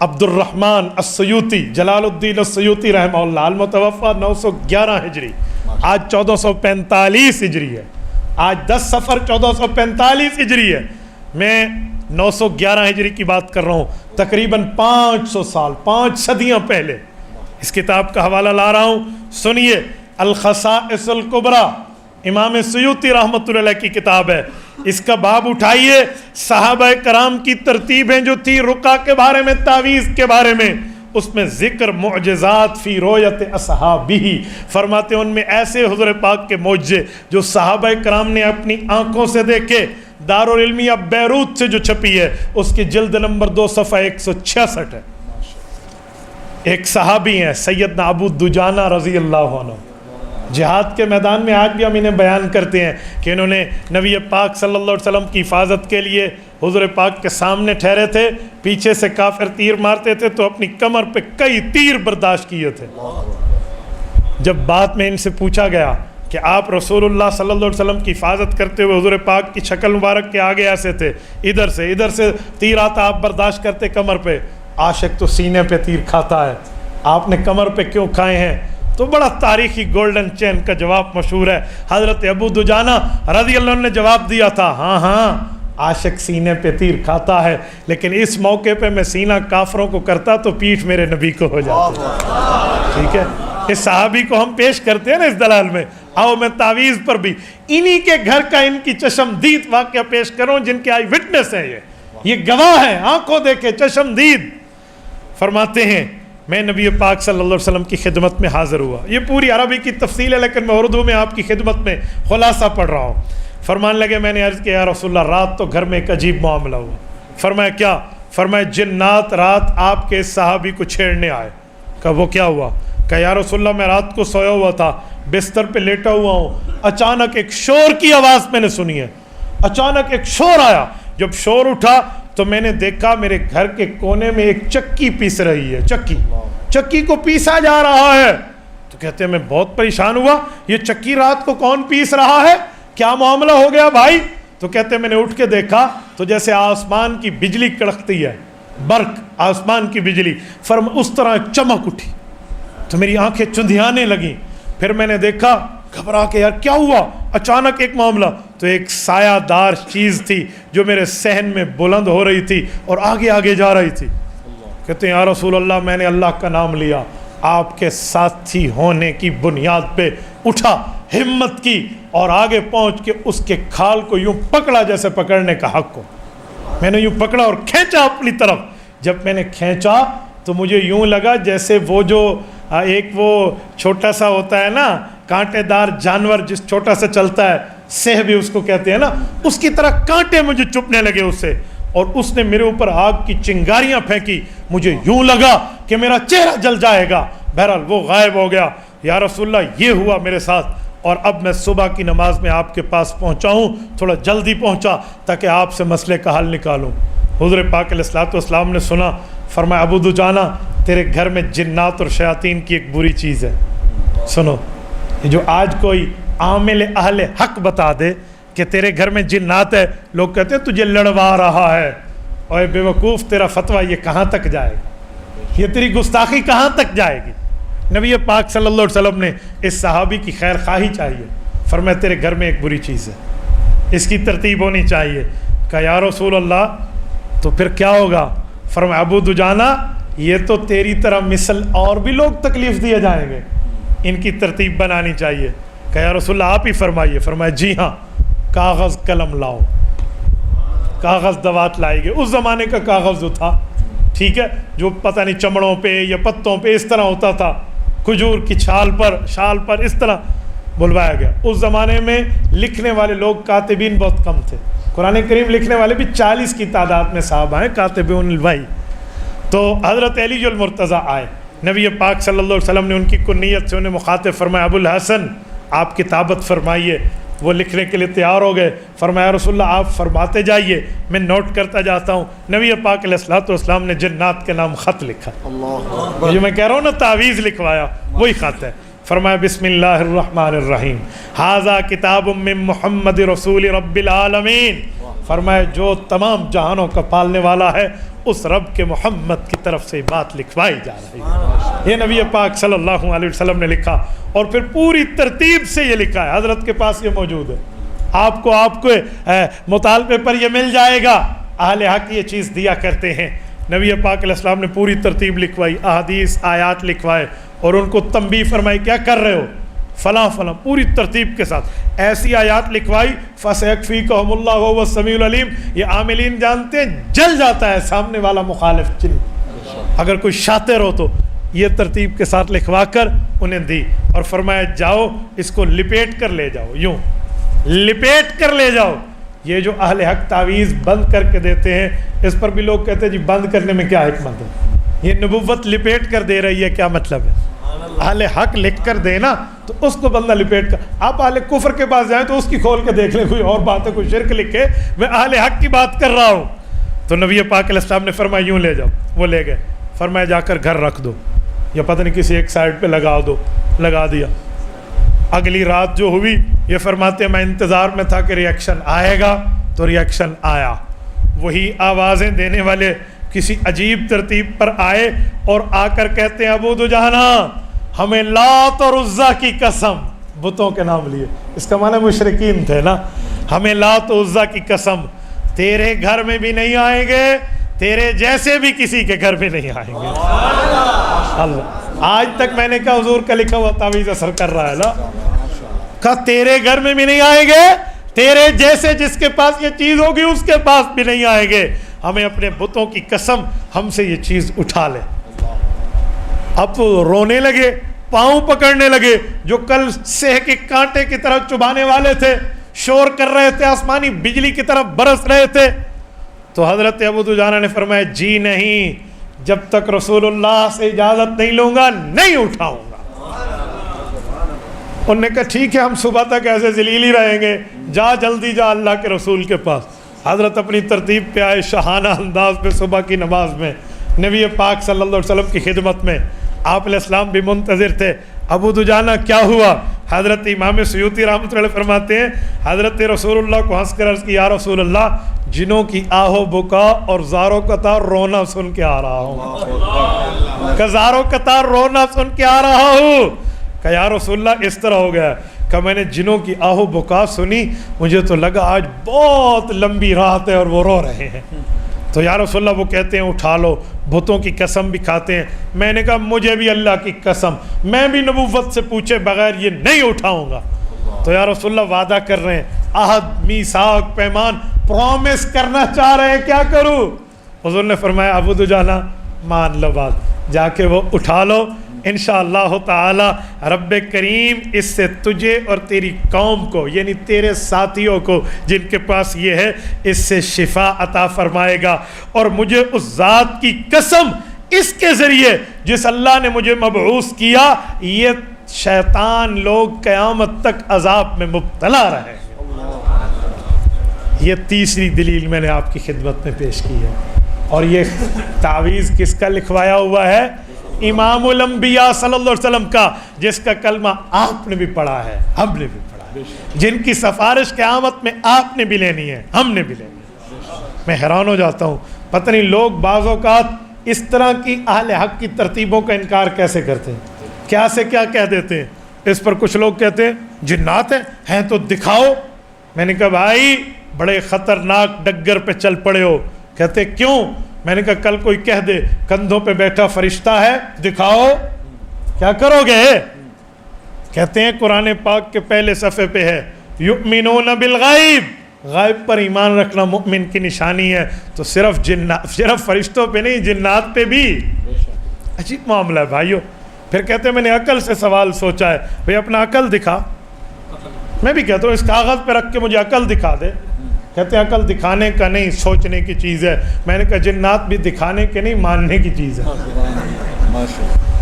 عبد الرحمن السیوطی، جلال الدین السیوطی رحمہ اللہ، المتوفى 911 ہجری، آج 1445 ہجری ہے، آج 10 صفر 1445 ہجری ہے، میں 911 ہجری کی بات کر رہا ہوں، تقریباً 500 سال، 5 صدیاں پہلے اس کتاب کا حوالہ لا رہا ہوں، سنیے۔ الخصائص الکبریٰ امام سیوطی رحمۃ اللہ علیہ کی کتاب ہے، اس کا باب اٹھائیے، صحابہ کرام کی ترتیبیں جو تھی رقیہ کے بارے میں، تعویذ کے بارے میں، اس میں ذکر معجزات فی رؤیت اصحابہ، فرماتے ہیں ان میں ایسے حضور پاک کے معجزے جو صحابہ کرام نے اپنی آنکھوں سے دیکھے۔ دارالعلمیہ بیروت سے جو چھپی ہے اس کی جلد نمبر 2 صفحہ 166 ہے۔ ایک صحابی ہیں سیدنا ابو دجانہ رضی اللہ عنہ، جہاد کے میدان میں آج بھی ہم انہیں بیان کرتے ہیں کہ انہوں نے نبی پاک صلی اللہ علیہ وسلم کی حفاظت کے لیے حضور پاک کے سامنے ٹھہرے تھے، پیچھے سے کافر تیر مارتے تھے تو اپنی کمر پہ کئی تیر برداشت کیے تھے۔ جب بعد میں ان سے پوچھا گیا کہ آپ رسول اللہ صلی اللہ علیہ وسلم کی حفاظت کرتے ہوئے حضور پاک کی شکل مبارک کے آگے ایسے تھے، ادھر سے تیر آتا، آپ برداشت کرتے کمر پہ، عاشق تو سینے پہ تیر کھاتا ہے، آپ نے کمر پہ کیوں کھائے ہیں؟ تو بڑا تاریخی گولڈن چین کا جواب مشہور ہے، حضرت ابو دجانہ رضی اللہ عنہ نے جواب دیا تھا، ہاں عاشق سینے پہ تیر کھاتا ہے، لیکن اس موقع پہ میں سینہ کافروں کو کرتا تو پیٹھ میرے نبی کو ہو جاتی۔ ٹھیک ہے، اس صحابی کو ہم پیش کرتے ہیں نا اس دلال میں۔ آؤ میں تعویذ پر بھی انہی کے گھر کا ان کی چشمدید واقعہ پیش کروں، جن کے آئی وٹنس ہے، یہ گواہ ہیں، آنکھوں دیکھے، چشمدید۔ فرماتے ہیں میں نبی پاک صلی اللہ علیہ وسلم کی خدمت میں حاضر ہوا، یہ پوری عربی کی تفصیل ہے لیکن میں اردو میں آپ کی خدمت میں خلاصہ پڑھ رہا ہوں۔ فرمانے لگے میں نے عرض کیا یا رسول اللہ رات تو گھر میں ایک عجیب معاملہ ہوا۔ فرمایا کیا؟ فرمایا جنات رات آپ کے صحابی کو چھیڑنے آئے۔ کہا وہ کیا ہوا؟ کہا یا رسول اللہ میں رات کو سویا ہوا تھا، بستر پہ لیٹا ہوا ہوں، اچانک ایک شور کی آواز میں نے سنی ہے، اچانک ایک شور آیا، جب شور اٹھا تو میں نے دیکھا میرے گھر کے کونے میں ایک چکی پیس رہی ہے، چکی کو پیسا جا رہا ہے۔ تو کہتے ہیں میں بہت پریشان ہوا، یہ چکی رات کو کون پیس رہا ہے، کیا معاملہ ہو گیا بھائی؟ تو کہتے ہیں میں نے اٹھ کے دیکھا تو جیسے آسمان کی بجلی کڑکتی ہے، برق آسمان کی بجلی، اس طرح چمک اٹھی تو میری آنکھیں چندھیانے لگیں۔ پھر میں نے دیکھا گھبرا کے یار کیا ہوا, اچانک ایک معاملہ, تو ایک سایہ دار چیز تھی جو میرے صحن میں بلند ہو رہی تھی اور آگے آگے جا رہی تھی. کہتے ہیں یا رسول اللہ میں نے اللہ کا نام لیا, آپ کے ساتھی ہونے کی بنیاد پہ اٹھا, ہمت کی اور آگے پہنچ کے اس کے کھال کو یوں پکڑا جیسے پکڑنے کا حق ہو. میں نے یوں پکڑا اور کھینچا اپنی طرف. جب میں نے کھینچا تو مجھے یوں لگا جیسے وہ جو ایک وہ چھوٹا سا ہوتا ہے نا کانٹے دار جانور جس چھوٹا سا چلتا ہے, سہ بھی اس کو کہتے ہیں نا, اس کی طرح کانٹے مجھے چپنے لگے اس سے, اور اس نے میرے اوپر آگ کی چنگاریاں پھینکی. مجھے یوں لگا کہ میرا چہرہ جل جائے گا. بہرحال وہ غائب ہو گیا. یا رسول اللہ یہ ہوا میرے ساتھ, اور اب میں صبح کی نماز میں آپ کے پاس پہنچا ہوں, تھوڑا جلدی پہنچا تاکہ آپ سے مسئلے کا حل نکالوں. حضور پاک علیہ الصلوۃ والسلام نے سنا, فرمایا ابو دجانہ تیرے گھر میں جنات اور شیاطین کی ایک بری چیز ہے. سنو, یہ جو آج کوئی عامل اہل حق بتا دے کہ تیرے گھر میں جنات ہے, لوگ کہتے ہیں تجھے لڑوا رہا ہے. اور بے وقوف تیرا فتویٰ یہ کہاں تک جائے گا, یہ تیری گستاخی کہاں تک جائے گی. نبی پاک صلی اللہ علیہ وسلم نے اس صحابی کی خیر خواہی چاہیے, فرمایا تیرے گھر میں ایک بری چیز ہے, اس کی ترتیب ہونی چاہیے. کہا یا رسول اللہ تو پھر کیا ہوگا؟ فرمایا ابو دجانہ یہ تو تیری طرح مثل اور بھی لوگ تکلیف دیے جائیں گے, ان کی ترتیب بنانی چاہیے. کہ یا رسول اللہ آپ ہی فرمائیے. فرمایا جی ہاں, کاغذ قلم لاؤ. کاغذ دوات لائے گئے. اس زمانے کا کاغذ جو تھا, ٹھیک ہے, جو پتہ نہیں چمڑوں پہ یا پتوں پہ اس طرح ہوتا تھا, کھجور کی شال پر اس طرح بلوایا گیا. اس زمانے میں لکھنے والے لوگ کاتبین بہت کم تھے. قرآن کریم لکھنے والے بھی 40 کی تعداد میں صحابہ ہیں کاتبون الوحی. تو حضرت علی المرتضیٰ آئے, نبی پاک صلی اللہ علیہ وسلم نے ان کی کنیت سے انہیں مخاطب فرمایا ابو الحسن آپ کتابت فرمائیے. وہ لکھنے کے لیے تیار ہو گئے. فرمایا رسول اللہ آپ فرماتے جائیے, میں نوٹ کرتا جاتا ہوں. نبی پاک علیہ الصلوۃ والسلام نے جنات کے نام خط لکھا. جو میں کہہ رہا ہوں نا تعویذ لکھوایا, وہی خط ہے. فرمایا بسم اللہ الرحمن الرحیم, ھذا کتاب من محمد رسول رب العالمین. فرمایا جو تمام جہانوں کا پالنے والا ہے اس رب کے محمد کی طرف سے بات لکھوائی جا رہی ہے. یہ نبی پاک صلی اللہ علیہ وسلم نے لکھا, اور پھر پوری ترتیب سے یہ لکھا ہے. حضرت کے پاس یہ موجود ہے, آپ کو مطالبے پر یہ مل جائے گا. اہل حق یہ چیز دیا کرتے ہیں. نبی پاک علیہ السلام نے پوری ترتیب لکھوائی, احادیث آیات لکھوائے, اور ان کو تنبیہ فرمائی کیا کر رہے ہو, فلاں فلاں, پوری ترتیب کے ساتھ. ایسی آیات لکھوائی فَسَيَكْفِيكَهُمُ اللَّهُ وَهُوَ السَّمِيعُ الْعَلِيمُ. یہ عاملین جانتے ہیں جل جاتا ہے سامنے والا مخالف چن, اگر کوئی شاطر ہو تو. یہ ترتیب کے ساتھ لکھوا کر انہیں دی, اور فرمایا جاؤ اس کو لپیٹ کر لے جاؤ, یوں لپیٹ کر لے جاؤ. یہ جو اہل حق تعویذ بند کر کے دیتے ہیں, اس پر بھی لوگ کہتے ہیں جی بند کرنے میں کیا حکمت ہے, یہ نبوت لپیٹ کر دے رہی ہے, کیا مطلب ہے؟ اہل حق لکھ کر دینا تو اس کو بندہ لپیٹ کر. آپ اہل کفر کے پاس جائیں تو اس کی کھول کے دیکھ لیں, کوئی اور بات ہے, کوئی شرک لکھے, میں اہل حق کی بات کر رہا ہوں. تو نبی پاک علیہ السلام نے فرمایا یوں لے جاؤ. وہ لے گئے. فرمایا جا کر گھر رکھ دو, یا پتہ نہیں کسی ایک سائڈ پہ لگا دو. لگا دیا. اگلی رات جو ہوئی, یہ فرماتے ہیں میں انتظار میں تھا کہ ریاکشن آئے گا, تو ریاکشن آیا. وہی آوازیں دینے والے کسی عجیب ترتیب پر آئے, اور آ کر کہتے ہیں ابو دجانہ ہمیں لات اور عزا کی قسم, بتوں کے نام لیے, اس کا معنی مشرکین تھے نا, ہمیں لات و عزا کی قسم تیرے گھر میں بھی نہیں آئیں گے, تیرے جیسے بھی کسی کے گھر میں نہیں آئیں گے. اللہ, آج تک میں نے کہا حضور کا لکھا ہوا تعویذ اثر کر رہا ہے نا, کہا تیرے گھر میں بھی نہیں آئیں گے, تیرے جیسے جس کے پاس یہ چیز ہوگی اس کے پاس بھی نہیں آئیں گے. ہمیں اپنے بتوں کی قسم ہم سے یہ چیز اٹھا لے. اب رونے لگے, پاؤں پکڑنے لگے. جو کل سہ کے کانٹے کی طرح چبانے والے تھے, شور کر رہے تھے, آسمانی بجلی کی طرف برس رہے تھے. تو حضرت ابو دجانہ نے فرمایا جی نہیں, جب تک رسول اللہ سے اجازت نہیں لوں گا نہیں اٹھاؤں گا. انہوں نے کہا ٹھیک ہے, ہم صبح تک ایسے ذلیل ہی رہیں گے, جا جلدی جا اللہ کے رسول کے پاس. حضرت اپنی ترتیب پہ آئے, شاہانہ انداز پہ صبح کی نماز میں نبی پاک صلی اللہ علیہ وسلم کی خدمت میں. آپ علیہ السلام بھی منتظر تھے. ابو دجانہ کیا ہوا؟ حضرت امام سیوطی رحمۃ اللہ فرماتے ہیں حضرت رسول اللہ کو ہنس کر عرض کی, یا رسول اللہ جنوں کی آہو بکا اور زاروں قطار رونا سن کے آ رہا ہوں, زاروں قطار رونا سن کے آ رہا ہوں. کہ یا رسول اللہ اس طرح ہو گیا. کہ میں نے جنوں کی آہو بکا سنی، مجھے تو لگا آج بہت لمبی رات ہے اور وہ رو رہے ہیں۔ تو یا رسول اللہ وہ کہتے ہیں اٹھا لو، بتوں کی قسم بھی کھاتے ہیں۔ میں نے کہا مجھے بھی اللہ کی قسم، میں بھی نبوت سے پوچھے بغیر یہ نہیں اٹھاؤں گا۔ تو یا رسول اللہ وعدہ کر رہے ہیں، عہد، میثاق، پیمان، پرومس کرنا چاہ رہے ہیں، کیا کروں؟ حضور نے فرمایا ابو دجانہ مان لو بات، جا کے وہ اٹھا لو، انشاءاللہ تعالی رب کریم اس سے تجھے اور تیری قوم کو، یعنی تیرے ساتھیوں کو جن کے پاس یہ ہے، اس سے شفا عطا فرمائے گا۔ اور مجھے اس ذات کی قسم، اس کے ذریعے جس اللہ نے مجھے مبعوث کیا، یہ شیطان لوگ قیامت تک عذاب میں مبتلا رہے۔ یہ تیسری دلیل میں نے آپ کی خدمت میں پیش کی ہے۔ اور یہ تعویذ کس کا لکھوایا ہوا ہے؟ امام الانبیاء صلی اللہ علیہ وسلم کا، جس کا کلمہ آپ نے بھی پڑھا ہے، ہم نے بھی پڑھا ہے، جن کی سفارش قیامت میں آپ نے بھی لینی ہے، ہم نے بھی لینی ہے۔ میں حیران ہو جاتا ہوں، پتہ نہیں لوگ بعض اوقات اس طرح کی اہل حق کی ترتیبوں کا انکار کیسے کرتے ہیں، کیا سے کیا کہہ دیتے ہیں۔ اس پر کچھ لوگ کہتے ہیں جنات ہیں تو دکھاؤ۔ میں نے کہا بھائی بڑے خطرناک ڈگر پہ چل پڑے ہو۔ کہتے کیوں؟ میں نے کہا کل کوئی کہہ دے کندھوں پہ بیٹھا فرشتہ ہے، دکھاؤ، کیا کرو گے؟ کہتے ہیں قرآن پاک کے پہلے صفحے پہ ہے یؤمنون بالغیب، غائب پر ایمان رکھنا مومن کی نشانی ہے۔ تو صرف فرشتوں پہ نہیں، جنات پہ بھی۔ عجیب معاملہ ہے بھائیو۔ پھر کہتے ہیں میں نے عقل سے سوال سوچا ہے، بھئی اپنا عقل دکھا۔ میں بھی کہتا ہوں اس کاغذ پہ رکھ کے مجھے عقل دکھا دے۔ کہتے ہیں عقل دکھانے کا نہیں، سوچنے کی چیز ہے۔ میں نے کہا جنات بھی دکھانے کے نہیں، ماننے کی چیز ہے۔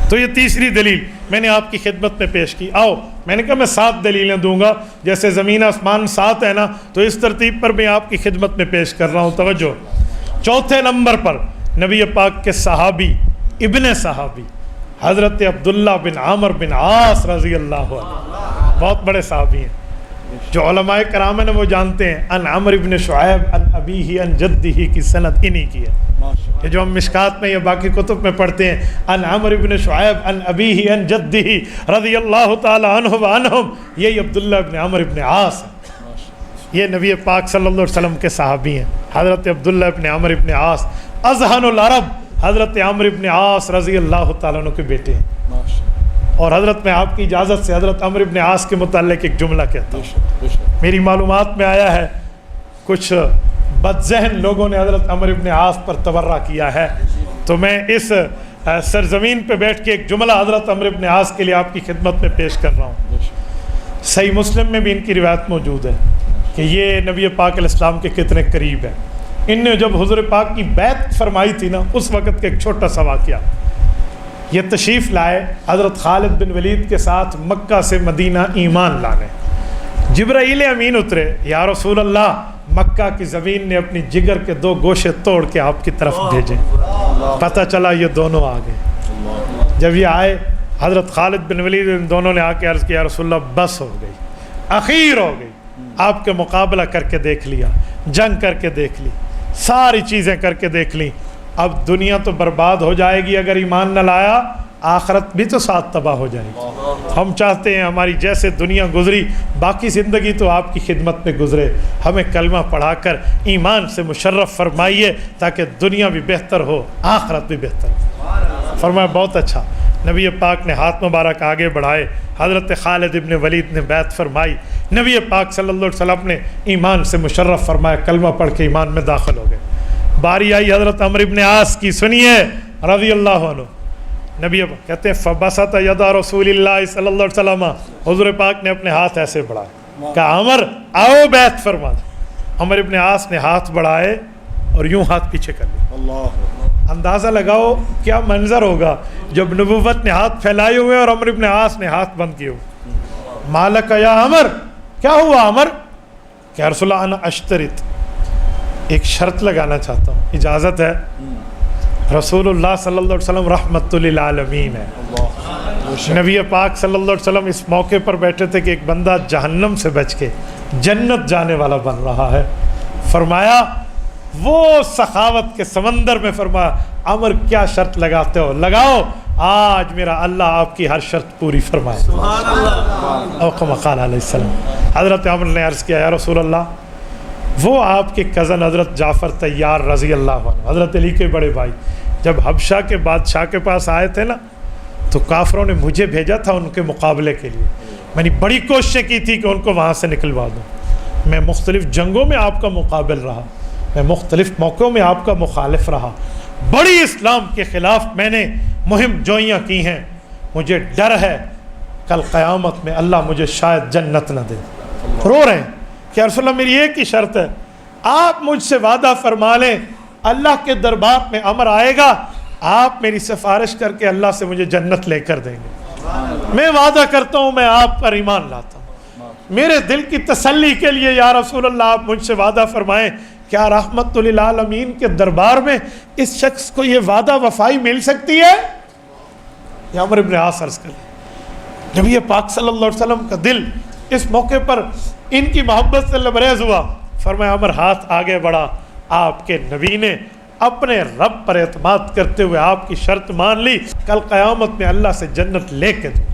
تو یہ تیسری دلیل میں نے آپ کی خدمت میں پیش کی۔ آؤ، میں نے کہا میں 7 دلیلیں دوں گا، جیسے زمین آسمان 7 ہے نا، تو اس ترتیب پر میں آپ کی خدمت میں پیش کر رہا ہوں۔ توجہ، چوتھے نمبر پر نبی پاک کے صحابی، ابن صحابی حضرت عبداللہ بن عامر بن عاص رضی اللہ عنہ، بہت بڑے صحابی ہیں۔ جو علماء کرام ہیں وہ جانتے ہیں ان عمر ابن شعیب ان ابیہ ان جدہ کی سند انہی کی ہے۔ یہ جو ہم مشکات میں یا باقی کتب میں پڑھتے ہیں ان عمر ابن شعیب ان ابیہ ان جدہ رضی اللہ تعالی عنہ وعنہم، یہ عبداللہ ابن عمر ابن عاص ہے۔ یہ نبی پاک صلی اللہ علیہ وسلم کے صحابی ہیں۔ حضرت عبداللہ ابن عمر ابن عاص اذہن العرب، حضرت عمر ابن عاص رضی اللہ تعالیٰ عنہ کے بیٹے ہیں۔ اور حضرت میں آپ کی اجازت سے حضرت عمر ابن عاص کے متعلق ایک جملہ کہتا ہوں۔ میری معلومات میں آیا ہے کچھ بدذہن لوگوں نے حضرت عمر ابن عاص پر تبرہ کیا ہے، تو میں اس سرزمین پہ بیٹھ کے ایک جملہ حضرت عمر ابن عاص کے لیے آپ کی خدمت میں پیش کر رہا ہوں۔ صحیح مسلم میں بھی ان کی روایت موجود ہے کہ یہ نبی پاک علیہ السلام کے کتنے قریب ہے۔ ان نے جب حضور پاک کی بیعت فرمائی تھی نا، اس وقت کا ایک چھوٹا سا واقعہ، یہ تشریف لائے حضرت خالد بن ولید کے ساتھ مکہ سے مدینہ ایمان لانے۔ جبرائیل امین اترے، یا رسول اللہ مکہ کی زمین نے اپنی جگر کے 2 گوشے توڑ کے آپ کی طرف بھیجے۔ پتہ چلا یہ دونوں آ گئے۔ جب یہ آئے حضرت خالد بن ولید ان دونوں نے آ کے عرض کیا، رسول اللہ بس ہو گئی، اخیر ہو گئی، آپ کے مقابلہ کر کے دیکھ لیا، جنگ کر کے دیکھ لی، ساری چیزیں کر کے دیکھ لیں، اب دنیا تو برباد ہو جائے گی اگر ایمان نہ لایا، آخرت بھی تو ساتھ تباہ ہو جائے گی۔ ہم چاہتے ہیں ہماری جیسے دنیا گزری باقی زندگی تو آپ کی خدمت میں گزرے، ہمیں کلمہ پڑھا کر ایمان سے مشرف فرمائیے تاکہ دنیا بھی بہتر ہو، آخرت بھی بہتر ہو۔ فرمایا بہت اچھا۔ نبی پاک نے ہاتھ مبارک آگے بڑھائے، حضرت خالد ابن ولید نے بیعت فرمائی، نبی پاک صلی اللہ علیہ وسلم نے ایمان سے مشرف فرمایا، کلمہ پڑھ کے ایمان میں داخل ہو گئے۔ باری آئی حضرت عمر ابن عاص کی، سنیے رضی اللہ عنہ۔ نبی کہتے ہیں فبسط ید رسول اللہ صلی اللہ علیہ وسلم، حضور پاک نے اپنے ہاتھ ایسے بڑھائے، کہا عمر آؤ بیعت فرما دو۔ عمر ابن عاص نے ہاتھ بڑھائے اور یوں ہاتھ پیچھے کر لیا۔ اندازہ لگاؤ کیا منظر ہوگا جب نبوت نے ہاتھ پھیلائے ہوئے اور عمر ابن عاص نے ہاتھ بند کیے ہوئے۔ مالک یا عمر، کیا ہوا عمر؟ کہ رسول اللہ انا اشترط، ایک شرط لگانا چاہتا ہوں، اجازت ہے؟ رسول اللہ صلی اللہ علیہ وسلم رحمت للعالمین ہے۔ نبی پاک صلی اللہ علیہ وسلم اس موقع پر بیٹھے تھے کہ ایک بندہ جہنم سے بچ کے جنت جانے والا بن رہا ہے۔ فرمایا وہ سخاوت کے سمندر میں فرمایا عمر کیا شرط لگاتے ہو؟ لگاؤ۔ آج میرا اللہ آپ کی ہر شرط پوری فرمائے. سبحان اللہ. او کما قال علیہ السلام. حضرت عمر نے عرض کیا یا رسول اللہ وہ آپ کے کزن حضرت جعفر طیار رضی اللہ عنہ حضرت علی کے بڑے بھائی جب حبشہ کے بادشاہ کے پاس آئے تھے نا تو کافروں نے مجھے بھیجا تھا ان کے مقابلے کے لیے. میں نے بڑی کوششیں کی تھی کہ ان کو وہاں سے نکلوا دوں. میں مختلف جنگوں میں آپ کا مقابل رہا, میں مختلف موقعوں میں آپ کا مخالف رہا, بڑی اسلام کے خلاف میں نے مہم جوئیاں کی ہیں. مجھے ڈر ہے کل قیامت میں اللہ مجھے شاید جنت نہ دے. رو رہے ہیں کہ رسول اللہ میری ایک ہی شرط ہے, آپ مجھ سے وعدہ فرما لیں اللہ کے دربار میں امر آئے گا آپ میری سفارش کر کے اللہ سے مجھے جنت لے کر دیں گے. میں وعدہ کرتا ہوں میں آپ پر ایمان لاتا ہوں. میرے دل کی تسلی کے لیے یا رسول اللہ آپ مجھ سے وعدہ فرمائیں کیا رحمت للعالمین کے دربار میں اس شخص کو یہ وعدہ وفائی مل سکتی ہے؟ یا عمر ابن عاص عرض کریں نبی پاک صلی اللہ علیہ وسلم کا دل اس موقع پر ان کی محبت سے لبریز ہوا. فرمایا عمر ہاتھ آگے بڑھا, آپ کے نبی نے اپنے رب پر اعتماد کرتے ہوئے آپ کی شرط مان لی, کل قیامت میں اللہ سے جنت لے کے دوں.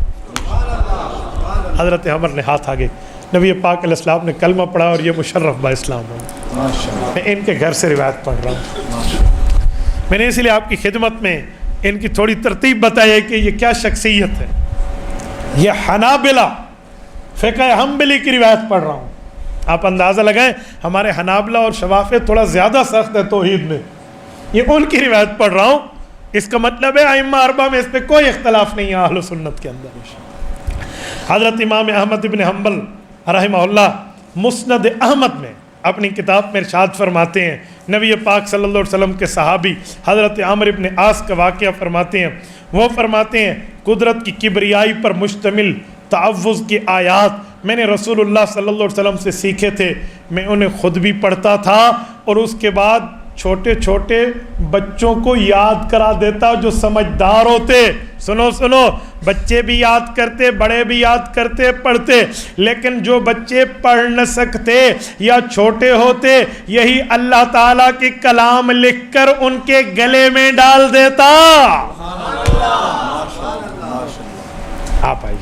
حضرت عمر نے ہاتھ آگے, نبی پاک علیہ السلام نے کلمہ پڑھا اور یہ مشرف با اسلام ہو. میں ان کے گھر سے روایت پڑھ رہا ہوں. میں نے اسی لیے آپ کی خدمت میں ان کی تھوڑی ترتیب بتائی ہے کہ یہ کیا شخصیت ہے. یہ حنابلہ فقہ حنبلی کی روایت پڑھ رہا ہوں. آپ اندازہ لگائیں ہمارے حنابلہ اور شوافع تھوڑا زیادہ سخت ہے توحید میں, یہ ان کی روایت پڑھ رہا ہوں. اس کا مطلب ہے ائمہ اربعہ میں اس پہ کوئی اختلاف نہیں ہے اہل سنت کے اندر. حضرت امام احمد بن حنبل رحمہ اللہ مسند احمد میں اپنی کتاب میں ارشاد فرماتے ہیں, نبی پاک صلی اللہ علیہ وسلم کے صحابی حضرت عمرو بن عاص کا واقعہ فرماتے ہیں. وہ فرماتے ہیں قدرت کی کبریائی پر مشتمل تعوذ کی آیات میں نے رسول اللہ صلی اللہ علیہ وسلم سے سیکھے تھے. میں انہیں خود بھی پڑھتا تھا اور اس کے بعد چھوٹے چھوٹے بچوں کو یاد کرا دیتا جو سمجھدار ہوتے. سنو سنو, بچے بھی یاد کرتے, بڑے بھی یاد کرتے, پڑھتے, لیکن جو بچے پڑھ نہ سکتے یا چھوٹے ہوتے یہی اللہ تعالیٰ کی کلام لکھ کر ان کے گلے میں ڈال دیتا. آپ آئیے.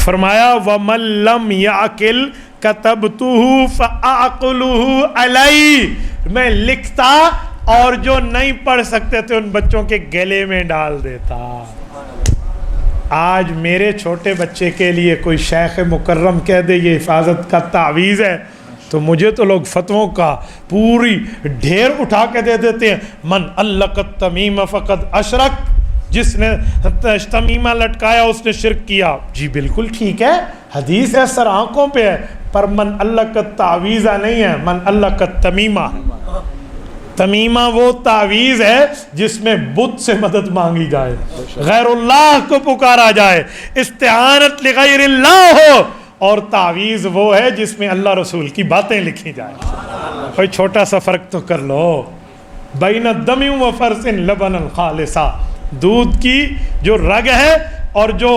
فرمایا وَمَن لَّمْ يَعْقِلْ كَتَبْتُهُ فَأَعْقِلُهُ عَلَيْهِ, میں لکھتا اور جو نہیں پڑھ سکتے تھے ان بچوں کے گلے میں ڈال دیتا. آج میرے چھوٹے بچے کے لیے کوئی شیخ مکرم کہہ دے یہ حفاظت کا تعویذ ہے تو مجھے تو لوگ فتووں کا پوری ڈھیر اٹھا کے دے دیتے ہیں. من علق التمیم فقد اشرک, جس نے تمیمہ لٹکایا اس نے شرک کیا. جی بالکل ٹھیک ہے, حدیث ہے, سر آنکھوں پہ ہے, پر من علق التعویذہ نہیں ہے, من علق التمیمہ ہے. تمیمہ وہ تعویذ ہے جس میں بت سے مدد مانگی جائے, غیر اللہ کو پکارا جائے, استعانت لغیر اللہ ہو, اور تعویذ وہ ہے جس میں اللہ رسول کی باتیں لکھی جائیں. کوئی چھوٹا سا فرق تو کر لو, بین الدم و فرث لبنا خالصا, دودھ کی جو رگ ہے اور جو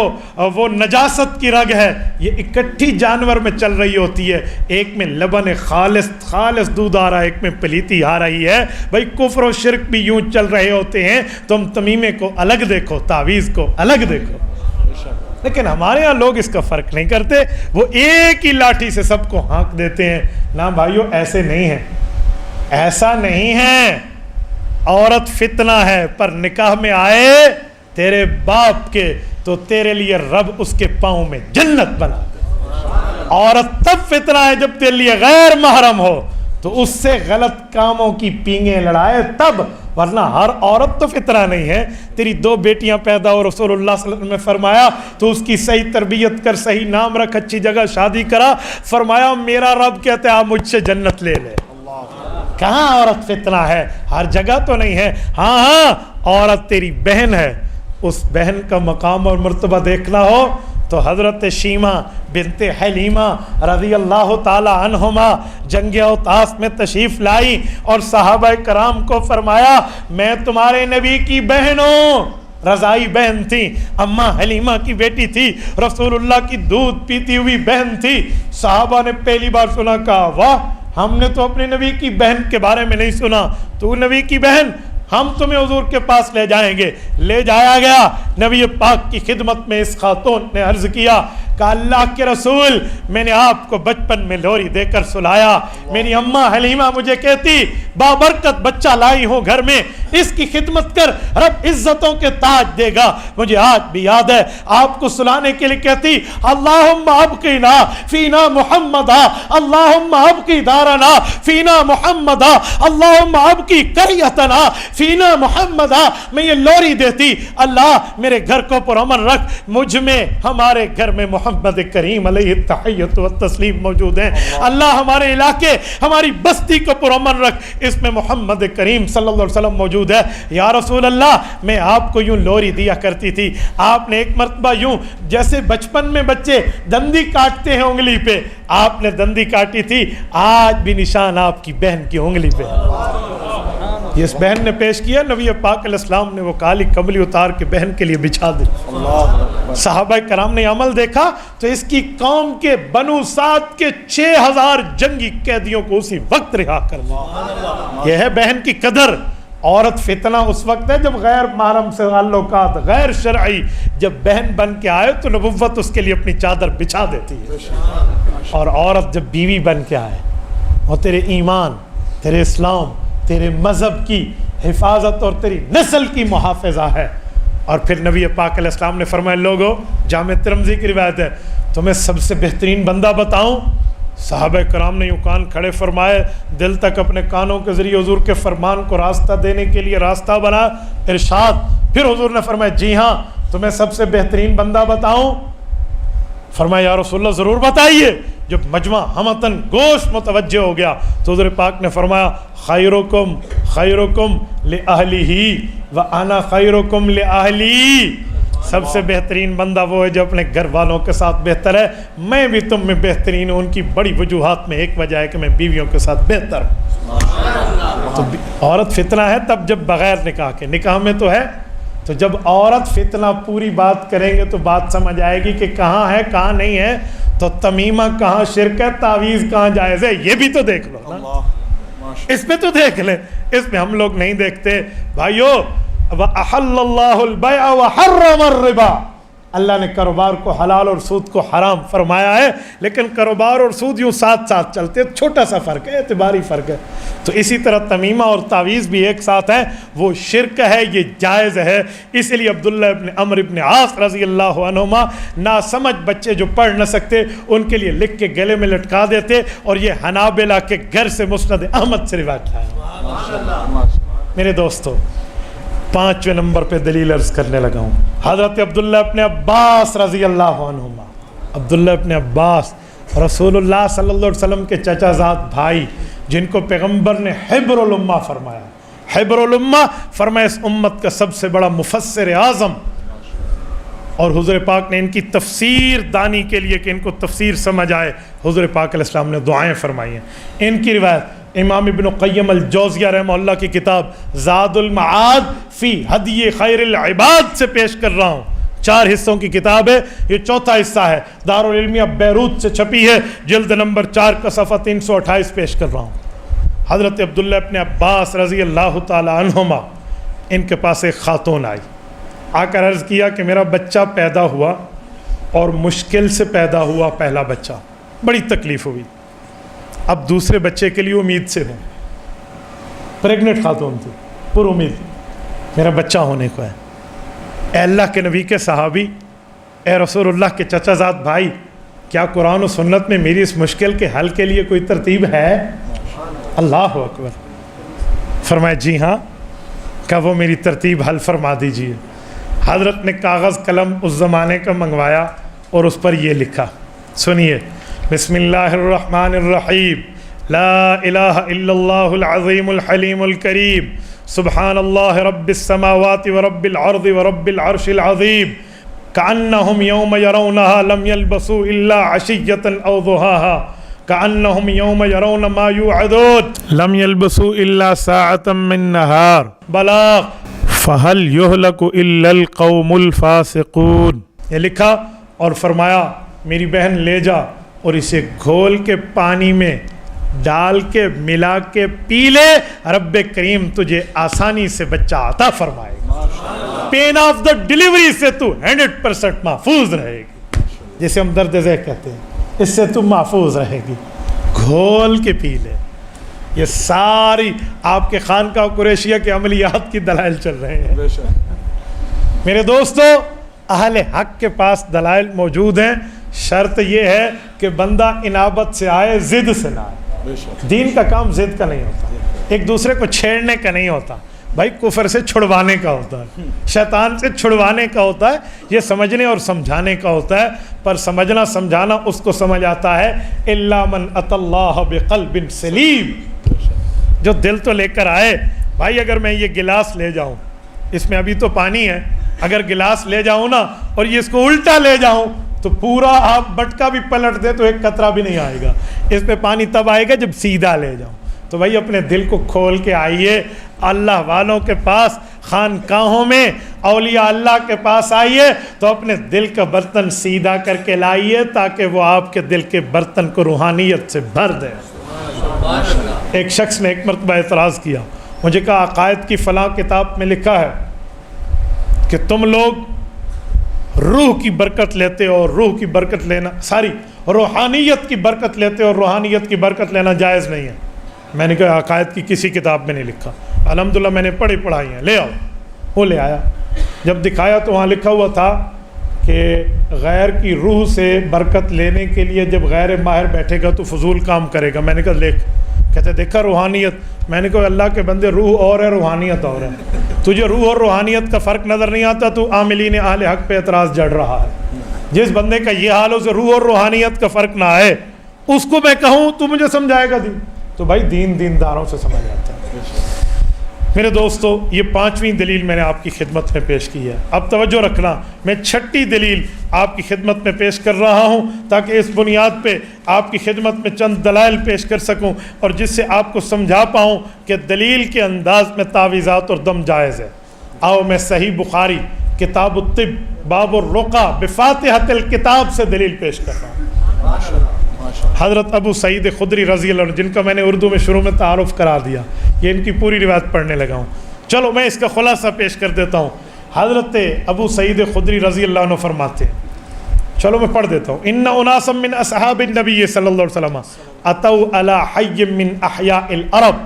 وہ نجاست کی رگ ہے یہ اکٹھی جانور میں چل رہی ہوتی ہے. ایک میں لبن خالص دودھ آ رہا ہے, ایک میں پلیتی آ رہی ہے. بھائی کفر و شرک بھی یوں چل رہے ہوتے ہیں, تم تمیمے کو الگ دیکھو, تعویذ کو الگ دیکھو. لیکن ہمارے ہاں لوگ اس کا فرق نہیں کرتے, وہ ایک ہی لاٹھی سے سب کو ہانک دیتے ہیں. نا بھائیو ایسے نہیں ہے, ایسا نہیں ہے. عورت فتنہ ہے, پر نکاح میں آئے تیرے باپ کے تو تیرے لیے رب اس کے پاؤں میں جنت بنا دے. عورت تب فتنہ ہے جب تیرے لیے غیر محرم ہو تو اس سے غلط کاموں کی پینگیں لڑائے تب, ورنہ ہر عورت تو فتنہ نہیں ہے. تیری 2 بیٹیاں پیدا ہو, رسول اللہ صلی اللہ علیہ وسلم نے فرمایا تو اس کی صحیح تربیت کر, صحیح نام رکھ, اچھی جگہ شادی کرا. فرمایا میرا رب کہتے ہیں آپ مجھ سے جنت لے لے. کہاں عورت فتنہ ہے, ہر جگہ تو نہیں ہے. ہاں عورت تیری بہن ہے, اس بہن کا مقام اور مرتبہ دیکھنا ہو تو حضرت شیمہ بنت حلیمہ رضی اللہ تعالی عنہما جنگ اوطاس میں تشریف لائی اور صحابہ کرام کو فرمایا میں تمہارے نبی کی بہن ہوں. رضائی بہن تھی, اماں حلیمہ کی بیٹی تھی, رسول اللہ کی دودھ پیتی ہوئی بہن تھی. صحابہ نے پہلی بار سنا, کہا واہ ہم نے تو اپنے نبی کی بہن کے بارے میں نہیں سنا, تو نبی کی بہن. ہم تمہیں حضور کے پاس لے جائیں گے۔ لے جایا گیا، نبی پاک کی خدمت میں اس خاتون نے عرض کیا کہ اللہ کے رسول، میں نے آپ کو بچپن میں لوری دے کر سلایا، میری اماں حلیمہ مجھے کہتی بابرکت بچہ لائی ہوں گھر میں، اس کی خدمت کر، رب عزتوں کے تاج دے گا۔ مجھے آج بھی یاد ہے آپ کو سلانے کے لیے کہتی اللہم ابقنا فینا محمدا، اللہم ابقی دارنا فینا محمدا، اللہم ابقی قریتنا فینا محمدا۔ میں یہ لوری دیتی، اللہ میرے گھر کو پرامن رکھ، مجھ میں، ہمارے گھر میں محمد کریم علیہ التحیۃ والتسلیم موجود ہیں، اللہ ہمارے علاقے، ہماری بستی کو پرامن رکھ، اس میں محمد کریم صلی اللہ علیہ وسلم موجود ہے۔ یا رسول اللہ، میں آپ کو یوں لوری دیا کرتی تھی، آپ نے ایک مرتبہ یوں، جیسے بچپن میں بچے دندی کاٹتے ہیں انگلی پہ، آپ نے دندی کاٹی تھی، آج بھی نشان آپ کی بہن کی انگلی پہ۔ اس بہن نے پیش کیا، نبی پاک علیہ السلام نے وہ کالی کمبلی اتار کے بہن کے لیے بچھا دی۔ صحابہ کرام نے عمل دیکھا تو اس کی قوم کے بنو سعد کے 6000 جنگی قیدیوں کو اسی وقت رہا کر دیا۔ یہ ہے بہن کی قدر۔ عورت فتنہ اس وقت ہے جب غیر محرم سے تعلقات غیر شرعی جب بہن بن کے آئے تو نبوت اس کے لیے اپنی چادر بچھا دیتی ہے، اور عورت جب بیوی بن کے آئے وہ تیرے ایمان، تیرے اسلام، تیرے مذہب کی حفاظت اور تیری نسل کی محافظہ ہے۔ اور پھر نبی پاک علیہ السلام نے فرمایا لوگو، جامع ترمذی کی روایت ہے، تمہیں سب سے بہترین بندہ بتاؤں؟ صحابہ کرام نے یوں کان کھڑے فرمائے، دل تک اپنے کانوں کے ذریعے حضور کے فرمان کو راستہ دینے کے لیے راستہ بنا۔ ارشاد، پھر حضور نے فرمایا جی ہاں، تمہیں سب سے بہترین بندہ بتاؤں؟ فرمایا یا رسول اللہ ضرور بتائیے۔ جب مجمع ہمتن گوش متوجہ ہو گیا تو حضور پاک نے فرمایا خیرکم خیرکم لأہلہ وانا خیرکم لأہلی۔ سب سے بہترین بندہ وہ ہے جو اپنے گھر والوں کے ساتھ بہتر ہے، میں بھی تم میں بہترین ہوں۔ ان کی بڑی وجوہات میں ایک وجہ ہے کہ میں بیویوں کے ساتھ بہتر ہوں۔ تو عورت فتنہ ہے تب جب بغیر نکاح کے، نکاح میں تو ہے، تو جب عورت فتنہ پوری بات کریں گے تو بات سمجھ آئے گی کہ کہاں ہے کہاں نہیں ہے، تو تمیمہ کہاں شرک ہے، تعویذ کہاں جائز ہے، یہ بھی تو دیکھ لو نا، اس پہ تو دیکھ لیں، اس پہ ہم لوگ نہیں دیکھتے۔ بھائیو، وَأَحَلَّ اللَّهُ الْبَيْعَ وَحَرَّمَ الرِّبَا، اللہ نے کاروبار کو حلال اور سود کو حرام فرمایا ہے، لیکن کاروبار اور سود یوں ساتھ ساتھ چلتے، چھوٹا سا فرق ہے، اعتباری فرق ہے۔ تو اسی طرح تمیمہ اور تعویذ بھی ایک ساتھ ہیں، وہ شرک ہے، یہ جائز ہے۔ اس لیے عبداللہ ابن عمرو ابن عاص رضی اللہ عنہما ناسمجھ بچے جو پڑھ نہ سکتے ان کے لیے لکھ کے گلے میں لٹکا دیتے، اور یہ حنابلہ کے گھر سے مسند احمد سے روایت ہے۔ میرے دوستو، 5ویں نمبر پہ دلیل عرض کرنے لگا ہوں، حضرت عبداللہ ابن عباس رضی اللہ عنہما۔ عبداللہ ابن عباس رسول اللہ صلی اللہ علیہ وسلم کے چچا زاد بھائی، جن کو پیغمبر نے حبر الامہ فرمایا، حبر الامہ فرمایا اس امت کا سب سے بڑا مفسر اعظم، اور حضور پاک نے ان کی تفسیر دانی کے لیے کہ ان کو تفسیر سمجھ آئے، حضور پاک علیہ السلام نے دعائیں فرمائی ہیں۔ ان کی روایت امام ابن قیم الجوزیہ رحمہ اللہ کی کتاب زاد المعاد فی ہدی خیر العباد سے پیش کر رہا ہوں۔ 4 حصوں کی کتاب ہے، یہ 4تھا حصہ ہے، دارالعلمیہ بیروت سے چھپی ہے، جلد نمبر 4 کا صفحہ 328 پیش کر رہا ہوں۔ حضرت عبداللہ ابن عباس رضی اللہ تعالی عنہما، ان کے پاس ایک خاتون آئی، آ کر عرض کیا کہ میرا بچہ پیدا ہوا اور مشکل سے پیدا ہوا، پہلا بچہ، بڑی تکلیف ہوئی، اب دوسرے بچے کے لیے امید سے ہوں۔ پریگننٹ خاتون تھی، پر امید میرا بچہ ہونے کو ہے۔ اے اللہ کے نبی کے صحابی، اے رسول اللہ کے چچا زاد بھائی، کیا قرآن و سنت میں میری اس مشکل کے حل کے لیے کوئی ترتیب ہے؟ اللہ اکبر۔ فرمایا جی ہاں، کہ وہ میری ترتیب حل فرما دیجیے۔ حضرت نے کاغذ قلم اس زمانے کا منگوایا اور اس پر یہ لکھا، سنیے، بسم اللہ الرحمن الرحیم، لا الہ الا اللہ العظیم الحلیم الکریم، سبحان اللہ رب السماوات ورب الارض ورب العرش العظیم، کأنہم یوم یرونہا لم یلبسوا الا عشیۃ او ضحاہا، کأنہم یوم یرون ما یوعدون لم یلبسوا الا ساعۃ من نہار بلاغ فہل یہلک الا القوم الفاسقون۔ یہ لکھا اور فرمایا میری بہن لے جا اور اسے گھول کے پانی میں ڈال کے ملا کے پی لے, رب کریم تجھے آسانی سے بچہ عطا فرمائے گا. پین آف دا ڈیلیوری سے تو 100% محفوظ رہے گی, جسے ہم درد ذہ کہتے ہیں, اس سے تو محفوظ رہے گی. گھول کے پی لے. یہ ساری آپ کے خانقاہ قریشیہ کے عملیات کی دلائل چل رہے ہیں. میرے دوستو, اہل حق کے پاس دلائل موجود ہیں, شرط یہ ہے کہ بندہ انابت سے آئے, ضد سے نہ آئے. دین کا کام ضد کا نہیں ہوتا, ایک دوسرے کو چھیڑنے کا نہیں ہوتا بھائی, کفر سے چھڑوانے کا ہوتا ہے, شیطان سے چھڑوانے کا ہوتا ہے, یہ سمجھنے اور سمجھانے کا ہوتا ہے. پر سمجھنا سمجھانا اس کو سمجھ آتا ہے الا من اتى اللہ بقلب سلیم, جو دل تو لے کر آئے. بھائی اگر میں یہ گلاس لے جاؤں, اس میں ابھی تو پانی ہے, اگر گلاس لے جاؤں نا اور یہ اس کو الٹا لے جاؤں تو پورا آپ بٹکا بھی پلٹ دے تو ایک قطرہ بھی نہیں آئے گا. اس پہ پانی تب آئے گا جب سیدھا لے جاؤں. تو بھائی اپنے دل کو کھول کے آئیے, اللہ والوں کے پاس, خانقاہوں میں اولیاء اللہ کے پاس آئیے تو اپنے دل کا برتن سیدھا کر کے لائیے تاکہ وہ آپ کے دل کے برتن کو روحانیت سے بھر دے. ایک شخص نے ایک مرتبہ اعتراض کیا, مجھے کہا عقائد کی فلاں کتاب میں لکھا ہے کہ تم لوگ روح کی برکت لیتے ہو, اور روح کی برکت لینا ساری روحانیت کی برکت لیتے ہو, اور روحانیت کی برکت لینا جائز نہیں ہے. میں نے کہا عقائد کی کسی کتاب میں نہیں لکھا. الحمدللہ میں نے پڑھائی ہیں, لے آؤ. وہ لے آیا, جب دکھایا تو وہاں لکھا ہوا تھا کہ غیر کی روح سے برکت لینے کے لیے جب غیر ماہر بیٹھے گا تو فضول کام کرے گا. میں نے کہا لکھ. کہتے دیکھا روحانیت. میں نے کہا اللہ کے بندے, روح اور ہے روحانیت اور ہے. تجھے روح اور روحانیت کا فرق نظر نہیں آتا, تو عاملین اہل حق پہ اعتراض جڑ رہا ہے. جس بندے کا یہ حال ہو سے روح اور روحانیت کا فرق نہ آئے, اس کو میں کہوں تو مجھے سمجھائے گا دین, تو بھائی دین دینداروں سے سمجھ آتا ہے. میرے دوستو, یہ 5ویں دلیل میں نے آپ کی خدمت میں پیش کی ہے. اب توجہ رکھنا, میں 6ٹھی دلیل آپ کی خدمت میں پیش کر رہا ہوں تاکہ اس بنیاد پہ آپ کی خدمت میں چند دلائل پیش کر سکوں, اور جس سے آپ کو سمجھا پاؤں کہ دلیل کے انداز میں تعویذات اور دم جائز ہے. آؤ میں صحیح بخاری کتاب الطب باب الرقیٰ بفاتحۃ الکتاب سے دلیل پیش کر رہا ہوں. حضرت ابو سعید خدری رضی اللہ عنہ, جن کا میں نے اردو میں شروع میں تعارف کرا دیا, یہ ان کی پوری روایت پڑھنے لگا ہوں. چلو میں اس کا خلاصہ پیش کر دیتا ہوں. حضرت ابو سعید خدری رضی اللہ عنہ فرماتے ہیں, چلو میں پڑھ دیتا ہوں. ان اناسا من اصحاب النبی صلی اللہ علیہ وسلم اتوا علی حی من احیاء العرب.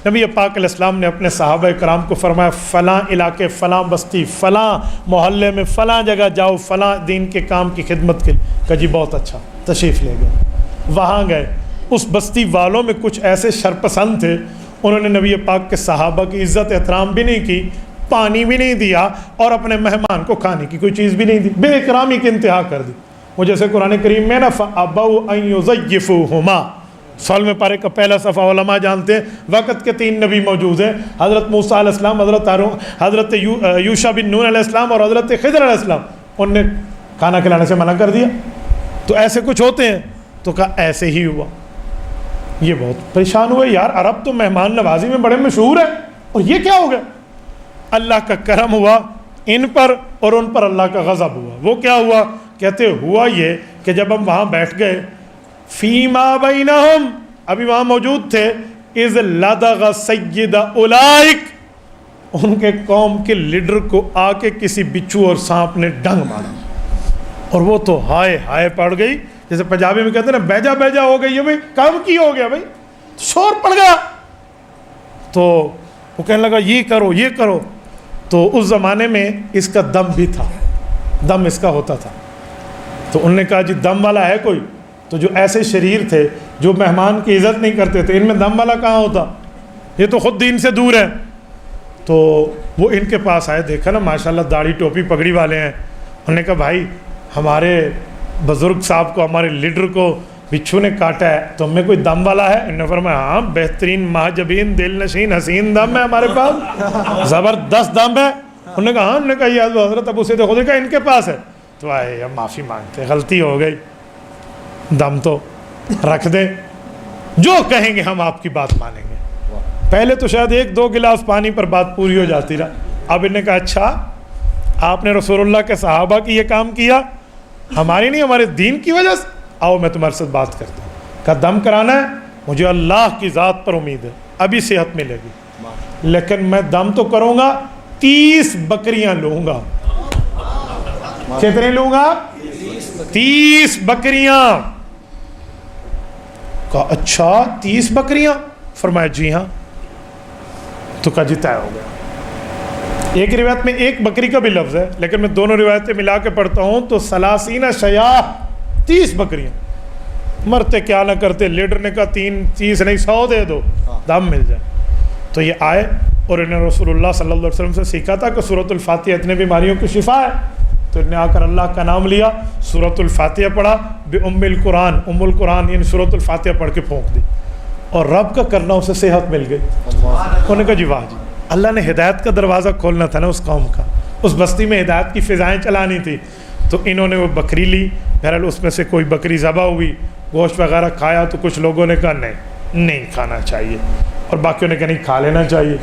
نبی پاک علیہ السلام نے اپنے صحابہ کرام کو فرمایا فلاں علاقے, فلاں بستی, فلاں محلے میں, فلاں جگہ جاؤ, فلاں دین کے کام کی خدمت کے. کہا جی بہت اچھا, تشریف لے گئے. وہاں گئے, اس بستی والوں میں کچھ ایسے شرپسند تھے, انہوں نے نبی پاک کے صحابہ کی عزت احترام بھی نہیں کی, پانی بھی نہیں دیا, اور اپنے مہمان کو کھانے کی کوئی چیز بھی نہیں دی, بے اکرامی کی انتہا کر دی. وہ جیسے قرآن کریم میں نا فَأَبَوْا أَن يُضَيِّفُوهُمَا, 16ویں پارے کا پہلا صفحہ علماء جانتے ہیں. وقت کے 3 نبی موجود ہیں, حضرت موسیٰ علیہ السلام, حضرت یوشع بن نون علیہ السلام اور حضرت خضر علیہ السلام. ان نے کھانا کھلانے سے منع کر دیا. تو ایسے کچھ ہوتے ہیں. تو کہا ایسے ہی ہوا. یہ بہت پریشان ہوئے, یار عرب تو مہمان نوازی میں بڑے مشہور ہیں, اور یہ کیا ہو گیا؟ اللہ کا کرم ہوا ان پر, اور ان پر اللہ کا غضب ہوا. وہ کیا ہوا؟ کہتے ہوا یہ کہ جب ہم وہاں بیٹھ گئے, فیما بینہم, ابھی وہاں موجود تھے, اذ لدغ سید اولئک, ان کے قوم کے لیڈر کو آ کے کسی بچھو اور سانپ نے ڈنگ مارا, اور وہ تو ہائے ہائے پڑ گئی. جیسے پنجابی میں کہتے ہیں نا بیجا بیجا ہو گئی ہے, بھائی کام کی ہو گیا, بھائی شور پڑ گیا. تو وہ کہنے لگا یہ کرو یہ کرو. تو اس زمانے میں اس کا دم بھی تھا, دم اس کا ہوتا تھا. تو انہوں نے کہا جی دم والا ہے کوئی؟ تو جو ایسے شریر تھے جو مہمان کی عزت نہیں کرتے تھے, ان میں دم والا کہاں ہوتا, یہ تو خود دین سے دور ہے. تو وہ ان کے پاس آئے, دیکھا نا ماشاءاللہ داڑھی ٹوپی پگڑی والے ہیں. انہوں نے کہا بھائی ہمارے بزرگ صاحب کو, ہمارے لیڈر کو بچھو نے کاٹا ہے, تو ہمیں کوئی دم والا ہے؟ انہوں نے فرمایا ہاں, بہترین مہجبین دل نشین حسین دم ہے ہمارے پاس, زبردست دم ہے. انہوں نے کہا ہاں. انہوں نے کہا یہ حضرت ابو سعید خدری کا ان کے پاس ہے. تو آئے ہم معافی مانگتے, غلطی ہو گئی, دم تو رکھ دیں, جو کہیں گے ہم آپ کی بات مانیں گے. پہلے تو شاید 1-2 گلاس پانی پر بات پوری ہو جاتی رہا. اب انہوں نے کہا اچھا آپ نے رسول اللہ کے صحابہ کی یہ کام کیا, ہماری نہیں ہمارے دین کی وجہ سے, آؤ میں تمہارے ساتھ بات کرتا ہوں. کہا دم کرانا ہے؟ مجھے اللہ کی ذات پر امید ہے ابھی صحت ملے گی، لیکن میں دم تو کروں گا 30 بکریاں لوں گا۔ کتنے لوں گا؟ 30 بکریاں۔ کہا اچھا 30 بکریاں؟ فرمایا جی ہاں۔ تو کہا جی طے ہو گیا۔ ایک روایت میں ایک بکری کا بھی لفظ ہے، لیکن میں دونوں روایتیں ملا کے پڑھتا ہوں تو 30 شیاہ، 30 بکریاں۔ مرتے کیا نہ کرتے، لیڈر نے کہا 30 نہیں 100 دے دو، دم مل جائے۔ تو یہ آئے اور انہیں رسول اللہ صلی اللہ علیہ وسلم سے سیکھا تھا کہ سورۃ الفاتحہ اتنے بیماریوں کی شفا ہے، تو انہیں آ کر اللہ کا نام لیا، سورۃ الفاتحہ پڑھا، بِأُمِّ القرآن، ام القرآن یعنی سورۃ الفاتحہ پڑھ کے پھونک دی، اور رب کا کرنا اسے صحت مل گئی۔ انہوں نے کہا جی واہ جی، اللہ نے ہدایت کا دروازہ کھولنا تھا نا اس قوم کا، اس بستی میں ہدایت کی فضائیں چلانی تھی۔ تو انہوں نے وہ بکری لی، بہرحال اس میں سے کوئی بکری ذبح ہوئی، گوشت وغیرہ کھایا، تو کچھ لوگوں نے کہا نہیں کھانا چاہیے، اور باقیوں نے کہا نہیں کھا لینا چاہیے۔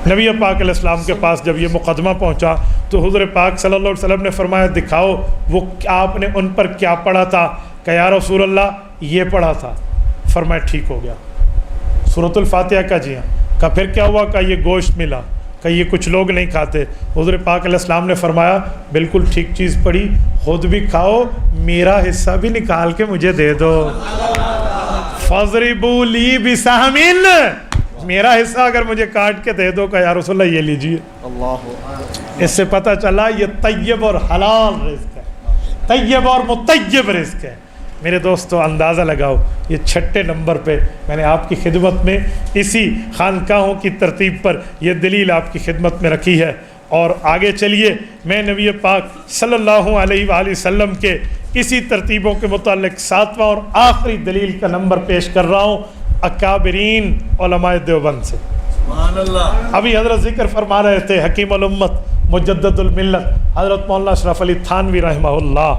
نبی پاک علیہ السلام کے پاس جب یہ مقدمہ پہنچا تو حضور پاک صلی اللہ علیہ وسلم نے فرمایا دکھاؤ وہ آپ نے ان پر کیا پڑھا تھا؟ کہ یا رسول اللہ یہ پڑھا تھا۔ فرمایا ٹھیک ہو گیا۔ سورۃ الفاتحہ کا جی ہاں۔ کہ پھر کیا ہوا؟ کہ یہ گوشت ملا، کہ یہ کچھ لوگ نہیں کھاتے۔ حضور پاک علیہ السلام نے فرمایا بالکل ٹھیک چیز پڑھی، خود بھی کھاؤ، میرا حصہ بھی نکال کے مجھے دے دو۔ فَاضْرِبُوا لِي بِسَهْمٍ، میرا حصہ اگر مجھے کاٹ کے دے دو، کہ یا رسول اللہ یہ لیجیے۔ اس سے پتہ چلا یہ طیب اور حلال رزق ہے، طیب اور مطیب رزق ہے۔ میرے دوستو اندازہ لگاؤ، یہ 6 نمبر پہ میں نے آپ کی خدمت میں اسی خانقاہوں کی ترتیب پر یہ دلیل آپ کی خدمت میں رکھی ہے۔ اور آگے چلیے، میں نبی پاک صلی اللہ علیہ وآلہ وسلم کے اسی ترتیبوں کے متعلق 7واں اور آخری دلیل کا نمبر پیش کر رہا ہوں اکابرین علماء دیوبند سے۔ ابھی حضرت ذکر فرما رہے تھے حکیم الامت مجدد الملت حضرت مولانا اشرف علی تھانوی رحمہ اللہ۔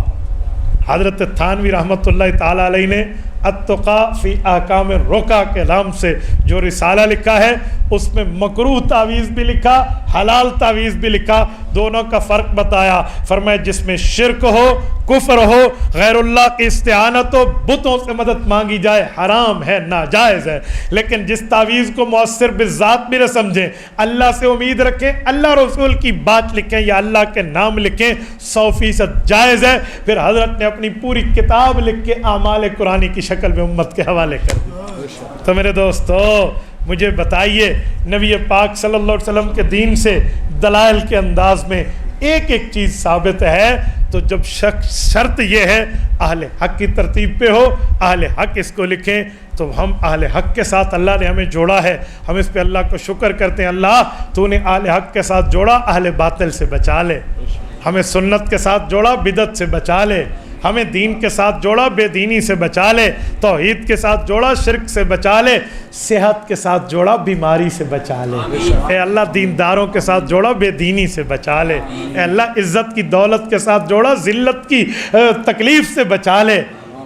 حضرت تھانوی رحمۃ اللہ تعالیٰ علیہ نے التقا فی احکام الرقیٰ کے نام سے جو رسالہ لکھا ہے، اس میں مکروہ تعویذ بھی لکھا، حلال تعویذ بھی لکھا، دونوں کا فرق بتایا۔ فرمایا جس میں شرک ہو، کفر ہو، غیر اللہ کی استعانت ہو، بتوں سے مدد مانگی جائے، حرام ہے، ناجائز ہے۔ لیکن جس تعویذ کو مؤثر بالذات بھی نہ سمجھیں، اللہ سے امید رکھیں، اللہ رسول کی بات لکھیں یا اللہ کے نام لکھیں، 100% جائز ہے۔ پھر حضرت نے اپنی پوری کتاب لکھ کے اعمال قرآنی کی شکل میں امت کے حوالے کر دی۔ تو میرے دوستو مجھے بتائیے، نبی پاک صلی اللہ علیہ وسلم کے دین سے دلائل کے انداز میں ایک ایک چیز ثابت ہے، تو جب شرط یہ ہے اہل حق کی ترتیب پہ ہو، اہل حق اس کو لکھیں، تو ہم اہل حق کے ساتھ اللہ نے ہمیں جوڑا ہے، ہم اس پہ اللہ کو شکر کرتے ہیں۔ اللہ تو نے اہل حق کے ساتھ جوڑا، اہل باطل سے بچا لے۔ ہمیں سنت کے ساتھ جوڑا، بدعت سے بچا لے۔ ہمیں دین کے ساتھ جوڑا، بے دینی سے بچا لے۔ توحید کے ساتھ جوڑا، شرک سے بچا لے۔ صحت کے ساتھ جوڑا، بیماری سے بچا لے۔ اے اللہ دینداروں کے ساتھ جوڑا، بے دینی سے بچا لے۔ اے اللہ عزت کی دولت کے ساتھ جوڑا، ذلت کی تکلیف سے بچا لے۔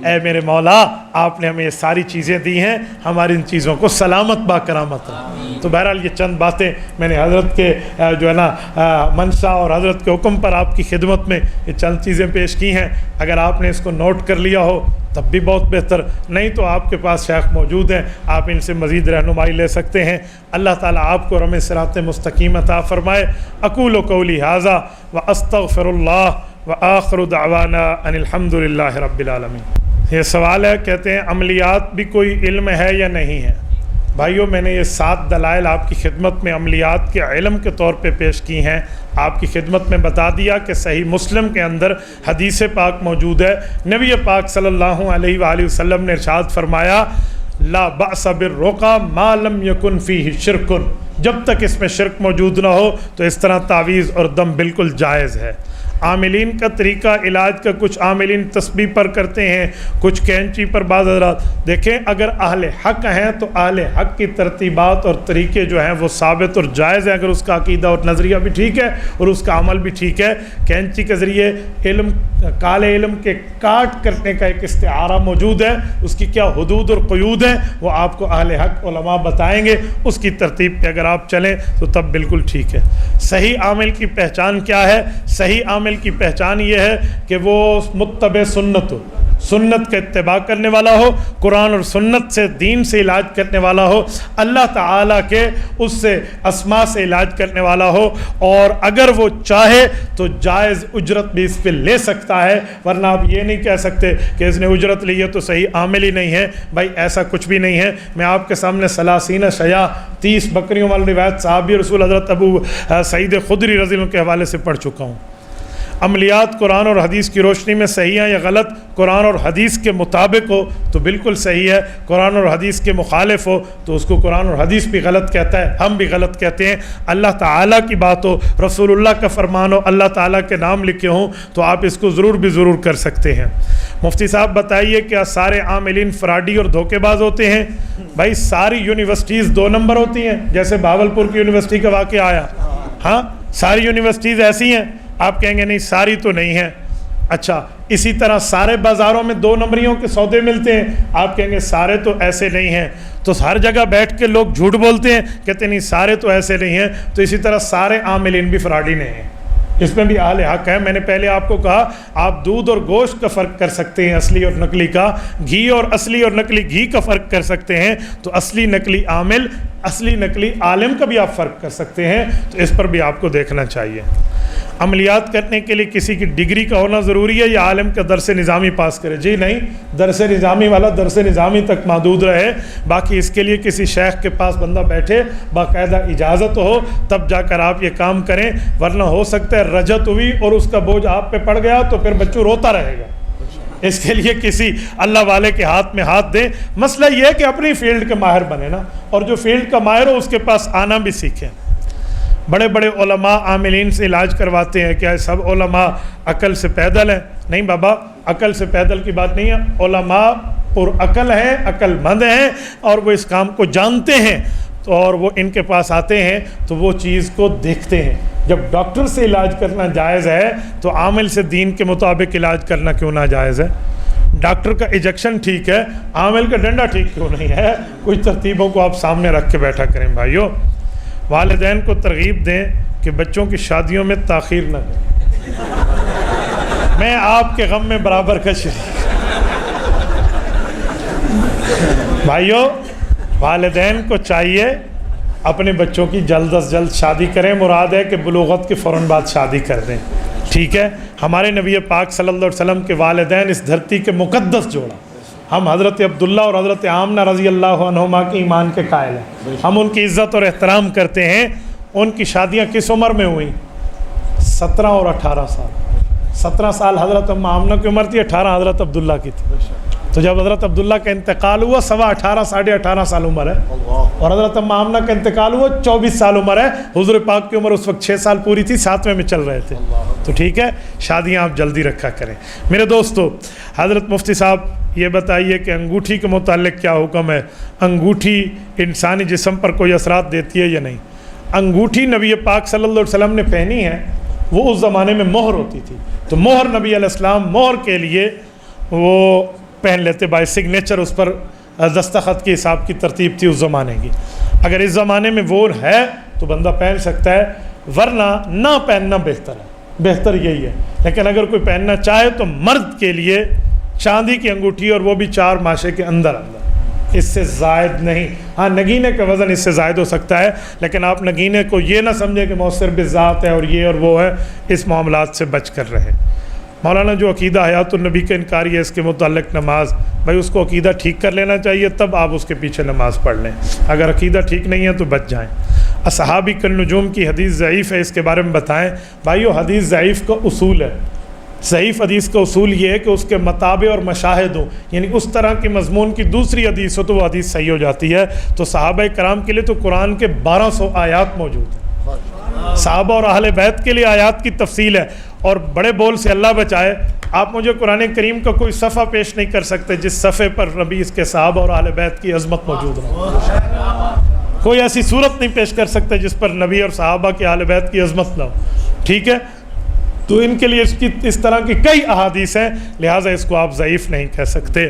اے میرے مولا، آپ نے ہمیں یہ ساری چیزیں دی ہیں، ہماری ان چیزوں کو سلامت با کرامت رکھ۔ تو بہرحال یہ چند باتیں میں نے حضرت کے جو ہے نا منشا اور حضرت کے حکم پر آپ کی خدمت میں یہ چند چیزیں پیش کی ہیں۔ اگر آپ نے اس کو نوٹ کر لیا ہو تب بھی بہت بہتر، نہیں تو آپ کے پاس شیخ موجود ہیں، آپ ان سے مزید رہنمائی لے سکتے ہیں۔ اللہ تعالیٰ آپ کو رم صراط مستقیم عطا فرمائے۔ اقول قولی ھذا واستغفر اللہ وآخر دعوانا ان الحمد للہ رب العالمین۔ یہ سوال ہے، کہتے ہیں عملیات بھی کوئی علم ہے یا نہیں ہے؟ بھائیو، میں نے یہ 7 دلائل آپ کی خدمت میں عملیات کے علم کے طور پہ پیش کی ہیں۔ آپ کی خدمت میں بتا دیا کہ صحیح مسلم کے اندر حدیث پاک موجود ہے۔ نبی پاک صلی اللہ علیہ وآلہ وسلم نے ارشاد فرمایا لا بأس بالرقیٰ ما لم یکن فیہ شرک، جب تک اس میں شرک موجود نہ ہو تو اس طرح تعویذ اور دم بالکل جائز ہے۔ عاملین کا طریقہ علاج کا، کچھ عاملین تسبیح پر کرتے ہیں، کچھ کینچی پر۔ بعض حضرات دیکھیں، اگر اہل حق ہیں تو اہل حق کی ترتیبات اور طریقے جو ہیں وہ ثابت اور جائز ہیں، اگر اس کا عقیدہ اور نظریہ بھی ٹھیک ہے اور اس کا عمل بھی ٹھیک ہے۔ کینچی کے ذریعے علم، کالے علم کے کاٹ کرنے کا ایک استعارہ موجود ہے، اس کی کیا حدود اور قیود ہیں وہ آپ کو اہل حق علماء بتائیں گے، اس کی ترتیب پہ اگر آپ چلیں تو تب بالکل ٹھیک ہے۔ صحیح عامل کی پہچان کیا ہے؟ صحیح عامل کی پہچان یہ ہے کہ وہ متبع سنت ہو، سنت کا اتباع کرنے والا ہو، قرآن اور سنت سے دین سے علاج کرنے والا ہو، اللہ تعالیٰ کے اس سے اسماء سے علاج کرنے والا ہو، اور اگر وہ چاہے تو جائز اجرت بھی اس پہ لے سکتا ہے، ورنہ آپ یہ نہیں کہہ سکتے کہ اس نے اجرت لی ہے تو صحیح عامل ہی نہیں ہے. بھائی ایسا کچھ بھی نہیں ہے. میں آپ کے سامنے 30 شیعہ 30 بکریوں والی روایت صحابی رسول حضرت ابو سعید خدری رضی اللہ عنہ کے حوالے سے پڑھ چکا ہوں. عملیات قرآن اور حدیث کی روشنی میں صحیح ہے یا غلط؟ قرآن اور حدیث کے مطابق ہو تو بالکل صحیح ہے، قرآن اور حدیث کے مخالف ہو تو اس کو قرآن اور حدیث بھی غلط کہتا ہے، ہم بھی غلط کہتے ہیں. اللہ تعالیٰ کی بات ہو، رسول اللہ کا فرمان ہو، اللہ تعالیٰ کے نام لکھے ہوں تو آپ اس کو ضرور کر سکتے ہیں. مفتی صاحب بتائیے کیا سارے عاملین فراڈی اور دھوکے باز ہوتے ہیں؟ بھائی ساری یونیورسٹیز 2 نمبر ہوتی ہیں، جیسے بھاولپور کی یونیورسٹی کا واقعہ آیا. ہاں ساری یونیورسٹیز ایسی ہیں؟ آپ کہیں گے نہیں ساری تو نہیں ہیں. اچھا اسی طرح سارے بازاروں میں 2 نمبریوں کے سودے ملتے ہیں، آپ کہیں گے سارے تو ایسے نہیں ہیں. تو ہر جگہ بیٹھ کے لوگ جھوٹ بولتے ہیں، کہتے نہیں سارے تو ایسے نہیں ہیں. تو اسی طرح سارے عاملین بھی فراڈی نہیں ہیں، اس میں بھی اہل حق ہے. میں نے پہلے آپ کو کہا آپ دودھ اور گوشت کا فرق کر سکتے ہیں، اصلی اور نقلی کا، گھی اور اصلی اور نقلی گھی کا فرق کر سکتے ہیں. تو اصلی نقلی عامل، اصلی نقلی عالم کا بھی آپ فرق کر سکتے ہیں. تو اس پر بھی آپ کو دیکھنا چاہیے. عملیات کرنے کے لیے کسی کی ڈگری کا ہونا ضروری ہے یا عالم کا درس نظامی پاس کرے؟ جی نہیں، درس نظامی والا درس نظامی تک محدود رہے، باقی اس کے لیے کسی شیخ کے پاس بندہ بیٹھے، باقاعدہ اجازت ہو تب جا کر آپ یہ کام کریں، ورنہ ہو سکتا ہے رجت ہوئی اور اس کا بوجھ آپ پہ پڑ گیا تو پھر بچوں روتا رہے گا. اس کے لیے کسی اللہ والے کے ہاتھ میں ہاتھ دیں. مسئلہ یہ ہے کہ اپنی فیلڈ کے ماہر بنے نا، اور جو فیلڈ کا ماہر ہو اس کے پاس آنا بھی سیکھیں. بڑے بڑے علماء عاملین سے علاج کرواتے ہیں، کیا سب علماء عقل سے پیدل ہیں؟ نہیں بابا، عقل سے پیدل کی بات نہیں ہے. علماء پر عقل ہیں، عقل مند ہیں، اور وہ اس کام کو جانتے ہیں، اور وہ ان کے پاس آتے ہیں تو وہ چیز کو دیکھتے ہیں. جب ڈاکٹر سے علاج کرنا جائز ہے تو عامل سے دین کے مطابق علاج کرنا کیوں ناجائز ہے؟ ڈاکٹر کا ایجیکشن ٹھیک ہے، عامل کا ڈنڈا ٹھیک کیوں نہیں ہے؟ کچھ ترتیبوں کو آپ سامنے رکھ کے بیٹھا کریں. بھائیو والدین کو ترغیب دیں کہ بچوں کی شادیوں میں تاخیر نہ کریں. میں آپ کے غم میں برابر کا شریک. بھائیو والدین کو چاہیے اپنے بچوں کی جلد از جلد شادی کریں. مراد ہے کہ بلوغت کے فوراً بعد شادی کر دیں. ٹھیک ہے، ہمارے نبی پاک صلی اللہ علیہ وسلم کے والدین اس دھرتی کے مقدس جوڑا. ہم حضرت عبداللہ اور حضرت آمنہ رضی اللہ عنہما کے ایمان کے قائل ہیں، ہم ان کی عزت اور احترام کرتے ہیں. ان کی شادیاں کس عمر میں ہوئیں؟ 17 اور 18 سال. 17 سال حضرت آمنہ کی عمر تھی، 18 حضرت عبداللہ کی تھی. تو جب حضرت عبداللہ کا انتقال ہوا 18.5 ساڑھے 18 سال عمر ہے، اور حضرت آمنہ کا انتقال ہوا 24 سال عمر ہے. حضور پاک کی عمر اس وقت 6 سال پوری تھی، 7ویں میں چل رہے تھے. تو ٹھیک ہے، شادیاں آپ جلدی رکھا کریں. میرے دوستو، حضرت مفتی صاحب یہ بتائیے کہ انگوٹھی کے متعلق کیا حکم ہے؟ انگوٹھی انسانی جسم پر کوئی اثرات دیتی ہے یا نہیں؟ انگوٹھی نبی پاک صلی اللہ علیہ وسلم نے پہنی ہے، وہ اس زمانے میں مہر ہوتی تھی. تو مہر نبی علیہ السلام مہر کے لیے وہ پہن لیتے، بائی سگنیچر اس پر دستخط کے حساب کی ترتیب تھی اس زمانے کی. اگر اس زمانے میں وہ ہے تو بندہ پہن سکتا ہے، ورنہ نہ پہننا بہتر ہے. بہتر یہی ہے. لیکن اگر کوئی پہننا چاہے تو مرد کے لیے چاندی کی انگوٹھی، اور وہ بھی 4 ماشے کے اندر، اس سے زائد نہیں. ہاں نگینے کا وزن اس سے زائد ہو سکتا ہے، لیکن آپ نگینے کو یہ نہ سمجھیں کہ مؤثر بالذات ہے اور یہ اور وہ ہے. اس معاملات سے بچ کر رہے. مولانا جو عقیدہ حیات النبی کا انکاری ہے اس کے متعلق نماز، بھائی اس کو عقیدہ ٹھیک کر لینا چاہیے، تب آپ اس کے پیچھے نماز پڑھ لیں. اگر عقیدہ ٹھیک نہیں ہے تو بچ جائیں. اصحابی کالنجوم کی حدیث ضعیف ہے، اس کے بارے میں بتائیں. بھائیو حدیث ضعیف کا اصول ہے، ضعیف حدیث کا اصول یہ ہے کہ اس کے متابع اور مشاہد ہوں، یعنی اس طرح کی مضمون کی دوسری حدیث ہو تو وہ حدیث صحیح ہو جاتی ہے. تو صحابہ کرام کے لیے تو قرآن کے 1200 آیات موجود ہیں. صحابہ اور اہل بیت کے لیے آیات کی تفصیل ہے. اور بڑے بول سے اللہ بچائے، آپ مجھے قرآن کریم کا کوئی صفحہ پیش نہیں کر سکتے جس صفحے پر نبی اس کے صحابہ اور اہل بیت کی عظمت موجود ہے. کوئی ایسی صورت نہیں پیش کر سکتے جس پر نبی اور صحابہ کے اہل بیت کی عظمت نہ ہو. ٹھیک ہے، تو ان کے لیے اس طرح کی کئی احادیث ہیں، لہٰذا اس کو آپ ضعیف نہیں کہہ سکتے.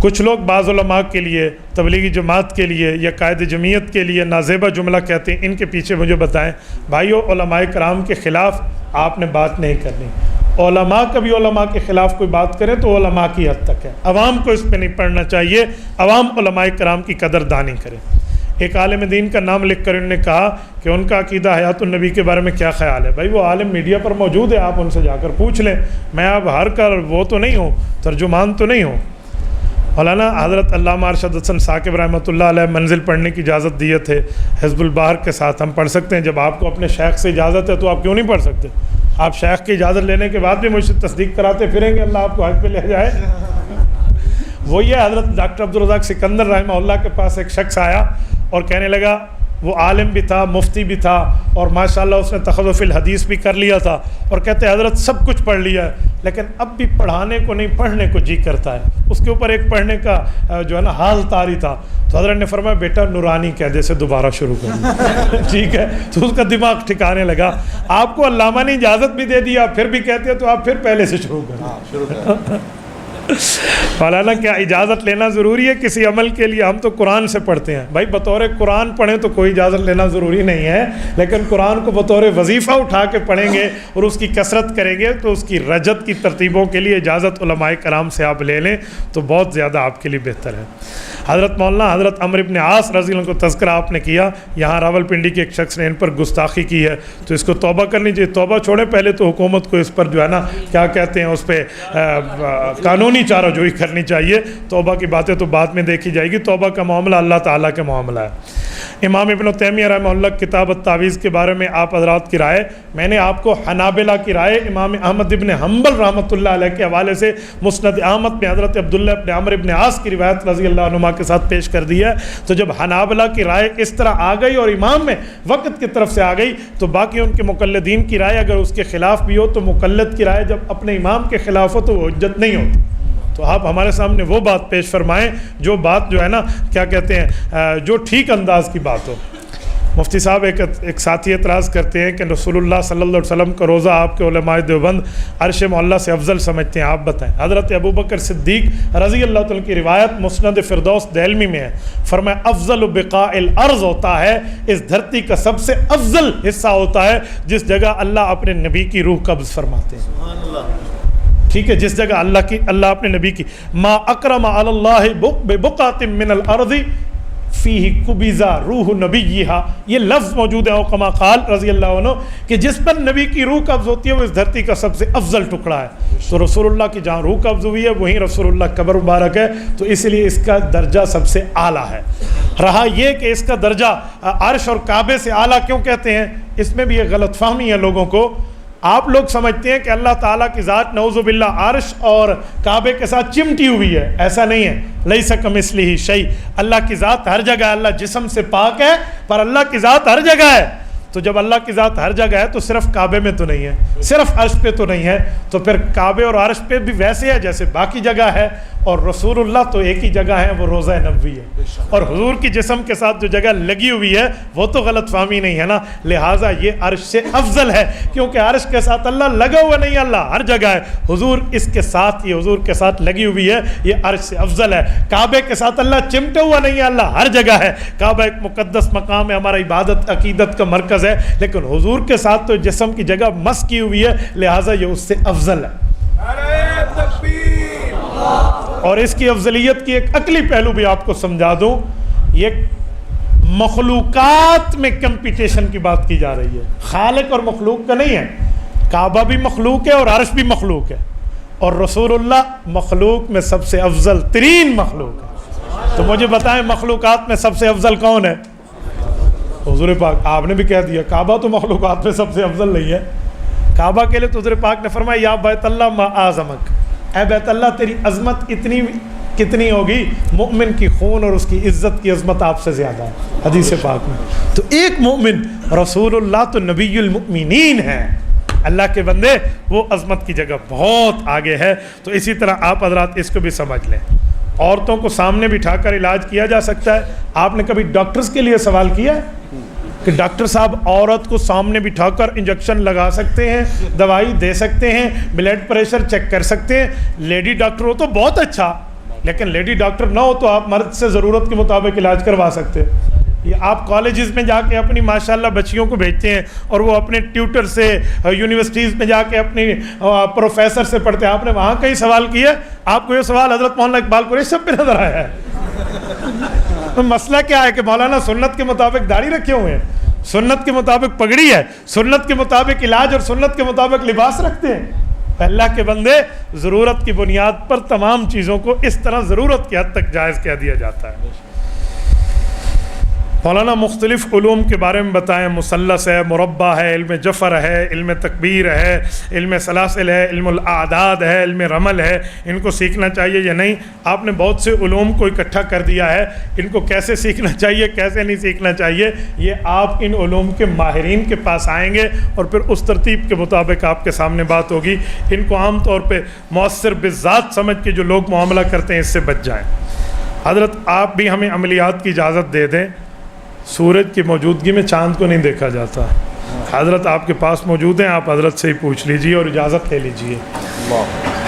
کچھ لوگ بعض علماء کے لیے، تبلیغی جماعت کے لیے یا قائد جمعیت کے لیے نازیبہ جملہ کہتے ہیں، ان کے پیچھے مجھے بتائیں. بھائیو علماء کرام کے خلاف آپ نے بات نہیں کرنی. علماء کبھی علماء کے خلاف کوئی بات کریں تو علماء کی حد تک ہے، عوام کو اس پہ نہیں پڑھنا چاہیے، عوام علماء کرام کی قدر دانی کرے۔ ایک عالم دین کا نام لکھ کر انہوں نے کہا کہ ان کا عقیدہ حیات النبی کے بارے میں کیا خیال ہے۔ بھائی وہ عالم میڈیا پر موجود ہے، آپ ان سے جا کر پوچھ لیں، میں اب ہر کر وہ تو نہیں ہوں، ترجمان تو نہیں ہوں۔ مولانا حضرت علامہ ارشد حسن ثاقب رحمۃ اللہ علیہ منزل پڑھنے کی اجازت دیے تھے حزب البحر کے ساتھ، ہم پڑھ سکتے ہیں۔ جب آپ کو اپنے شیخ سے اجازت ہے تو آپ کیوں نہیں پڑھ سکتے؟ آپ شیخ کی اجازت لینے کے بعد بھی مجھ سے تصدیق کراتے پھریں گے، اللہ آپ کو حج پہ لے جائے۔ وہ یہ حضرت ڈاکٹر عبدالرزاق سکندر رحمہ اللہ کے پاس ایک شخص آیا اور کہنے لگا، وہ عالم بھی تھا، مفتی بھی تھا، اور ماشاءاللہ اس نے تخصص الحدیث بھی کر لیا تھا، اور کہتے حضرت سب کچھ پڑھ لیا ہے لیکن اب بھی پڑھانے کو نہیں، پڑھنے کو جی کرتا ہے۔ اس کے اوپر ایک پڑھنے کا جو ہے نا حال طاری تھا، تو حضرت نے فرمایا بیٹا نورانی قاعدے سے دوبارہ شروع کر ٹھیک ہے، تو اس کا دماغ ٹھکانے لگا۔ آپ کو علامہ نے اجازت بھی دے دیا، پھر بھی کہتے ہیں تو آپ پھر پہلے سے شروع کریں۔ مولانا کیا اجازت لینا ضروری ہے کسی عمل کے لیے؟ ہم تو قرآن سے پڑھتے ہیں بھائی، بطور قرآن پڑھیں تو کوئی اجازت لینا ضروری نہیں ہے، لیکن قرآن کو بطور وظیفہ اٹھا کے پڑھیں گے اور اس کی کثرت کریں گے تو اس کی رجت کی ترتیبوں کے لیے اجازت علماء کرام سے آپ لے لیں تو بہت زیادہ آپ کے لیے بہتر ہے۔ حضرت مولانا حضرت عمرو بن عاص رضی اللہ عنہ کو تذکرہ آپ نے کیا، یہاں راولپنڈی کے ایک شخص نے ان پر گستاخی کی ہے تو اس کو توبہ کرنی چاہیے۔ توبہ چھوڑیں، پہلے تو حکومت کو اس پر جو ہے نا کیا کہتے ہیں، اس پہ قانونی چارہ جوئی کرنی چاہیے۔ توبہ کی باتیں تو بعد میں دیکھی جائے گی، توبہ کا معاملہ اللہ تعالیٰ کے معاملہ ہے۔ امام ابن تیمیہ رحمہ اللہ کتاب التعویذ کے بارے میں آپ حضرات کی رائے، میں نے آپ کو حنابلہ کی رائے امام احمد ابن حنبل رحمۃ اللہ علیہ کے حوالے سے مسند احمد میں حضرت عبداللہ ابن عمرو ابن عاص کی روایت رضی اللہ عنہما کے ساتھ پیش کر دی ہے۔ تو جب حنابلہ کی رائے اس طرح آ گئی اور امام میں وقت کی طرف سے آ گئی تو باقی ان کے مقلدین کی رائے اگر اس کے خلاف بھی ہو تو مقلد کی رائے جب اپنے امام کے خلاف ہو تو وہ حجت نہیں ہوتی۔ تو آپ ہمارے سامنے وہ بات پیش فرمائیں جو بات جو ہے نا کیا کہتے ہیں جو ٹھیک انداز کی بات ہو۔ مفتی صاحب ایک ساتھی اعتراض کرتے ہیں کہ رسول اللہ صلی اللہ علیہ وسلم کا روزہ آپ کے علماء دیوبند عرش معلیٰ سے افضل سمجھتے ہیں، آپ بتائیں۔ حضرت ابوبکر صدیق رضی اللہ تعالیٰ کی روایت مسند فردوس دہلمی میں ہے، فرمایا افضل بقاء الارض ہوتا ہے، اس دھرتی کا سب سے افضل حصہ ہوتا ہے جس جگہ اللہ اپنے نبی کی روح قبض فرماتے ہیں۔ سبحان اللہ، ٹھیک ہے، جس جگہ اللہ اپنے نبی کی ما اکرم علی اللہ ببقعۃ من الارض فیہ قبضہ روح نبیہا، یہ لفظ موجود ہے کما قال رضی اللہ عنہ کہ جس پر نبی کی روح قبض ہوتی ہے وہ اس دھرتی کا سب سے افضل ٹکڑا ہے۔ تو رسول اللہ کی جہاں روح قبض ہوئی ہے وہیں رسول اللہ قبر مبارک ہے، تو اس لیے اس کا درجہ سب سے اعلیٰ ہے۔ رہا یہ کہ اس کا درجہ عرش اور کعبے سے اعلیٰ کیوں کہتے ہیں، اس میں بھی ایک غلط فہمی ہے لوگوں کو۔ آپ لوگ سمجھتے ہیں کہ اللہ تعالیٰ کی ذات نعوذ باللہ عرش اور کعبے کے ساتھ چمٹی ہوئی ہے، ایسا نہیں ہے۔ لیس کمثلہ شیء، اللہ کی ذات ہر جگہ ہے، اللہ جسم سے پاک ہے پر اللہ کی ذات ہر جگہ ہے۔ تو جب اللہ کی ذات ہر جگہ ہے تو صرف کعبے میں تو نہیں ہے، صرف عرش پہ تو نہیں ہے، تو پھر کعبے اور عرش پہ بھی ویسے ہے جیسے باقی جگہ ہے، اور رسول اللہ تو ایک ہی جگہ ہے، وہ روضہ نبوی ہے، اور حضور کی جسم کے ساتھ جو جگہ لگی ہوئی ہے وہ تو غلط فہمی نہیں ہے نا، لہٰذا یہ عرش سے افضل ہے، کیونکہ عرش کے ساتھ اللہ لگا ہوا نہیں، اللہ ہر جگہ ہے، حضور اس کے ساتھ، یہ حضور کے ساتھ لگی ہوئی ہے، یہ عرش سے افضل ہے۔ کعبے کے ساتھ اللہ چمٹا ہوا نہیں ہے، اللہ ہر جگہ ہے، کعبہ ایک مقدس مقام ہے، ہمارا عبادت عقیدت کا مرکز ہے، لیکن حضور کے ساتھ تو جسم کی جگہ مس کی ہوئی ہے، لہٰذا یہ اس سے افضل ہے۔ اور اس کی افضلیت کی ایک عقلی پہلو بھی آپ کو سمجھا دوں، یہ مخلوقات میں کمپٹیشن کی بات کی جا رہی ہے، خالق اور مخلوق کا نہیں ہے۔ کعبہ بھی مخلوق ہے اور عرش بھی مخلوق ہے، اور رسول اللہ مخلوق میں سب سے افضل ترین مخلوق ہے۔ تو مجھے بتائیں مخلوقات میں سب سے افضل کون ہے؟ حضور پاک۔ آپ نے بھی کہہ دیا کعبہ تو مخلوقات میں سب سے افضل نہیں ہے۔ کعبہ کے لیے تو حضور پاک نے فرمایا یا بیت اللہ ما اعظمک، اے بیت اللہ تیری عظمت اتنی کتنی ہوگی، مومن کی خون اور اس کی عزت کی عظمت آپ سے زیادہ ہے، حدیث پاک میں۔ تو ایک مومن رسول اللہ تو نبی المؤمنین ہے، اللہ کے بندے، وہ عظمت کی جگہ بہت آگے ہے۔ تو اسی طرح آپ حضرات اس کو بھی سمجھ لیں، عورتوں کو سامنے بٹھا کر علاج کیا جا سکتا ہے۔ آپ نے کبھی ڈاکٹرز کے لیے سوال کیا ہے کہ ڈاکٹر صاحب عورت کو سامنے بٹھا کر انجیکشن لگا سکتے ہیں، دوائی دے سکتے ہیں، بلڈ پریشر چیک کر سکتے ہیں؟ لیڈی ڈاکٹر ہو تو بہت اچھا، لیکن لیڈی ڈاکٹر نہ ہو تو آپ مرد سے ضرورت کے مطابق علاج کروا سکتے ہیں۔ یہ آپ کالجز میں جا کے اپنی ماشاءاللہ بچیوں کو بھیجتے ہیں اور وہ اپنے ٹیوٹر سے یونیورسٹیز میں جا کے اپنی پروفیسر سے پڑھتے ہیں. آپ نے وہاں کئی سوال کیے؟ آپ کو یہ سوال حضرت مولانا اقبال قریشی صاحب پہ نظر آیا ہے؟ تو مسئلہ کیا ہے کہ مولانا سنت کے مطابق داڑھی رکھے ہوئے ہیں, سنت کے مطابق پگڑی ہے, سنت کے مطابق علاج اور سنت کے مطابق لباس رکھتے ہیں. اللہ کے بندے, ضرورت کی بنیاد پر تمام چیزوں کو اس طرح ضرورت کی حد تک جائز کہہ دیا جاتا ہے. مولانا مختلف علوم کے بارے میں بتائیں. مثلث ہے, مربع ہے, علم جفر ہے, علم تکبیر ہے, علم سلاسل ہے, علم الاعداد ہے, علم رمل ہے. ان کو سیکھنا چاہیے یا نہیں؟ آپ نے بہت سے علوم کو اکٹھا کر دیا ہے. ان کو کیسے سیکھنا چاہیے, کیسے نہیں سیکھنا چاہیے, یہ آپ ان علوم کے ماہرین کے پاس آئیں گے اور پھر اس ترتیب کے مطابق آپ کے سامنے بات ہوگی. ان کو عام طور پہ مؤثر بالذات سمجھ کے جو لوگ معاملہ کرتے ہیں اس سے بچ جائیں. حضرت آپ بھی ہمیں عملیات کی اجازت دے دیں. سورج کی موجودگی میں چاند کو نہیں دیکھا جاتا. حضرت آپ کے پاس موجود ہیں, آپ حضرت سے ہی پوچھ لیجئے اور اجازت لے لیجئے.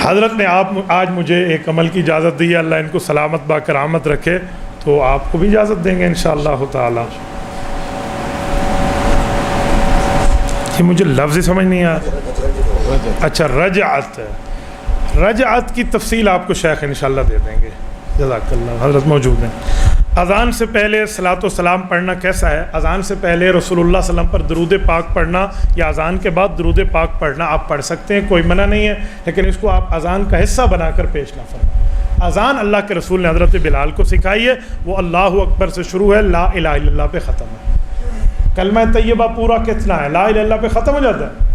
حضرت نے آج مجھے ایک عمل کی اجازت دی ہے, اللہ ان کو سلامت با کرامت رکھے, تو آپ کو بھی اجازت دیں گے انشاءاللہ تعالی. یہ مجھے لفظ ہی سمجھ نہیں آیا. اچھا, رجعت. رجعت کی تفصیل آپ کو شیخ انشاءاللہ دے دیں گے. جزاک اللہ. حضرت موجود ہیں. اذان سے پہلے صلاۃ و سلام پڑھنا کیسا ہے؟ اذان سے پہلے رسول اللہ صلی اللہ علیہ وسلم پر درود پاک پڑھنا یا اذان کے بعد درود پاک پڑھنا آپ پڑھ سکتے ہیں, کوئی منع نہیں ہے, لیکن اس کو آپ اذان کا حصہ بنا کر پیش نہ فرمائیں. اذان اللہ کے رسول نے حضرت بلال کو سکھائی ہے, وہ اللہ اکبر سے شروع ہے, لا الہ الا اللہ پہ ختم ہے. کلمہ طیبہ پورا کتنا ہے؟ لا الہ الا اللہ پہ ختم ہو جاتا ہے.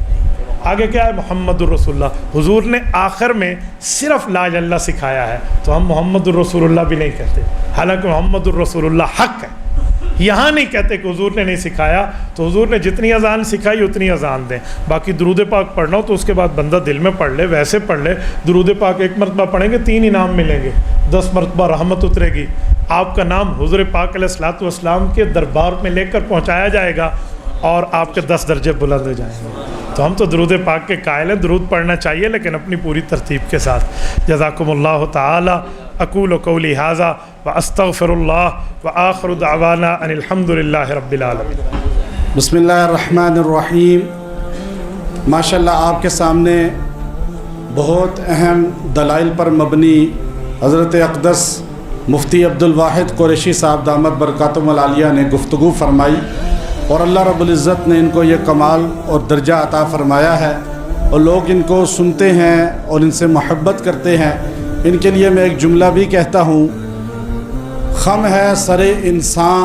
آگے کیا ہے؟ محمد الرسول اللہ. حضور نے آخر میں صرف لا الہ الا اللہ سکھایا ہے, تو ہم محمد الرسول اللہ بھی نہیں کہتے, حالانکہ محمد الرسول اللہ حق ہے. یہاں نہیں کہتے کہ حضور نے نہیں سکھایا. تو حضور نے جتنی اذان سکھائی اتنی اذان دیں. باقی درود پاک پڑھنا ہو تو اس کے بعد بندہ دل میں پڑھ لے, ویسے پڑھ لے. درود پاک ایک مرتبہ پڑھیں گے 3 انعام ملیں گے, 10 مرتبہ رحمت اترے گی, آپ کا نام حضور پاک علیہ الصلوۃ والسلام کے دربار میں لے کر پہنچایا جائے گا, اور آپ کے 10 درجے بلند ہو جائیں گے. تو ہم تو درود پاک کے قائل ہیں, درود پڑھنا چاہیے لیکن اپنی پوری ترتیب کے ساتھ. جزاکم اللہ تعالی. اقول قولی ھذا واستغفر اللہ وآخر دعوانا ان الحمد للہ رب العالمین. بسم اللہ الرحمن الرحیم. ماشاءاللہ آپ کے سامنے بہت اہم دلائل پر مبنی حضرت اقدس مفتی عبدالواحد قریشی صاحب دامت برکاتہم العالیہ نے گفتگو فرمائی, اور اللہ رب العزت نے ان کو یہ کمال اور درجہ عطا فرمایا ہے, اور لوگ ان کو سنتے ہیں اور ان سے محبت کرتے ہیں. ان کے لیے میں ایک جملہ بھی کہتا ہوں, خم ہے سر انسان,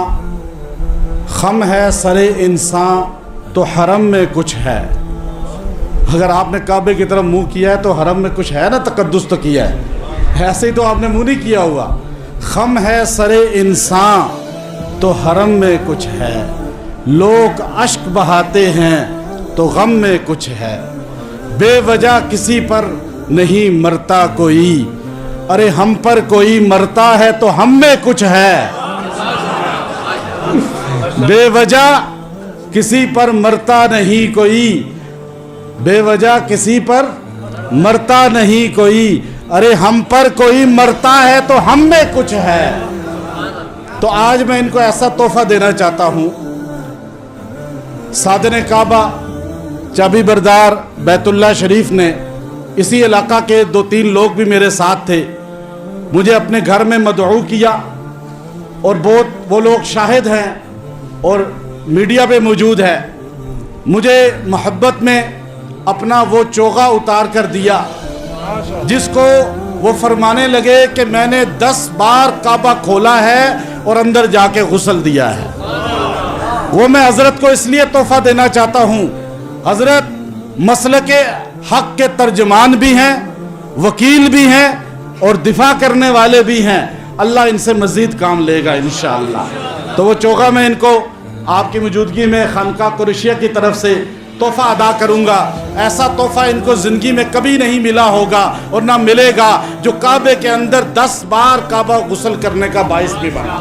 خم ہے سر انسان تو حرم میں کچھ ہے. اگر آپ نے کعبے کی طرف منہ کیا ہے تو حرم میں کچھ ہے نا, تقدس تو کیا ہے, ایسے ہی تو آپ نے منہ نہیں کیا ہوا. خم ہے سر انسان تو حرم میں کچھ ہے, لوگ اشک بہاتے ہیں تو غم میں کچھ ہے. بے وجہ کسی پر نہیں مرتا کوئی, ارے ہم پر کوئی مرتا ہے تو ہم میں کچھ ہے. بے وجہ کسی پر مرتا نہیں کوئی, بے وجہ کسی پر مرتا نہیں کوئی, ارے ہم پر کوئی مرتا ہے تو ہم میں کچھ ہے. تو آج میں ان کو ایسا تحفہ دینا چاہتا ہوں. صادن کعبہ چابی بردار بیت اللہ شریف نے, اسی علاقہ کے 2-3 لوگ بھی میرے ساتھ تھے, مجھے اپنے گھر میں مدعو کیا, اور بہت وہ لوگ شاہد ہیں اور میڈیا پہ موجود ہے. مجھے محبت میں اپنا وہ چوغا اتار کر دیا جس کو وہ فرمانے لگے کہ میں نے 10 بار کعبہ کھولا ہے اور اندر جا کے غسل دیا ہے. وہ میں حضرت کو اس لیے تحفہ دینا چاہتا ہوں. حضرت مسلک حق کے ترجمان بھی ہیں, وکیل بھی ہیں, اور دفاع کرنے والے بھی ہیں. اللہ ان سے مزید کام لے گا انشاءاللہ. تو وہ چوغا میں ان کو آپ کی موجودگی میں خانقاہ قریشیہ کی طرف سے تحفہ ادا کروں گا. ایسا تحفہ ان کو زندگی میں کبھی نہیں ملا ہوگا اور نہ ملے گا, جو کعبے کے اندر 10 بار کعبہ غسل کرنے کا باعث بھی بنا.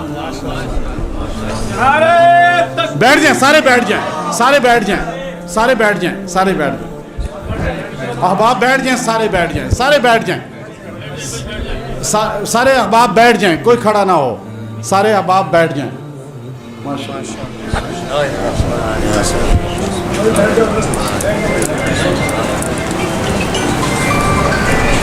بیٹھ جائیں, سارے بیٹھ جائیں, سارے بیٹھ جائیں, سارے بیٹھ جائیں, سارے بیٹھ جائیں. احباب بیٹھ جائیں, سارے بیٹھ جائیں, سارے بیٹھ جائیں, سارے احباب بیٹھ جائیں, کوئی کھڑا نہ ہو, سارے احباب بیٹھ جائیں.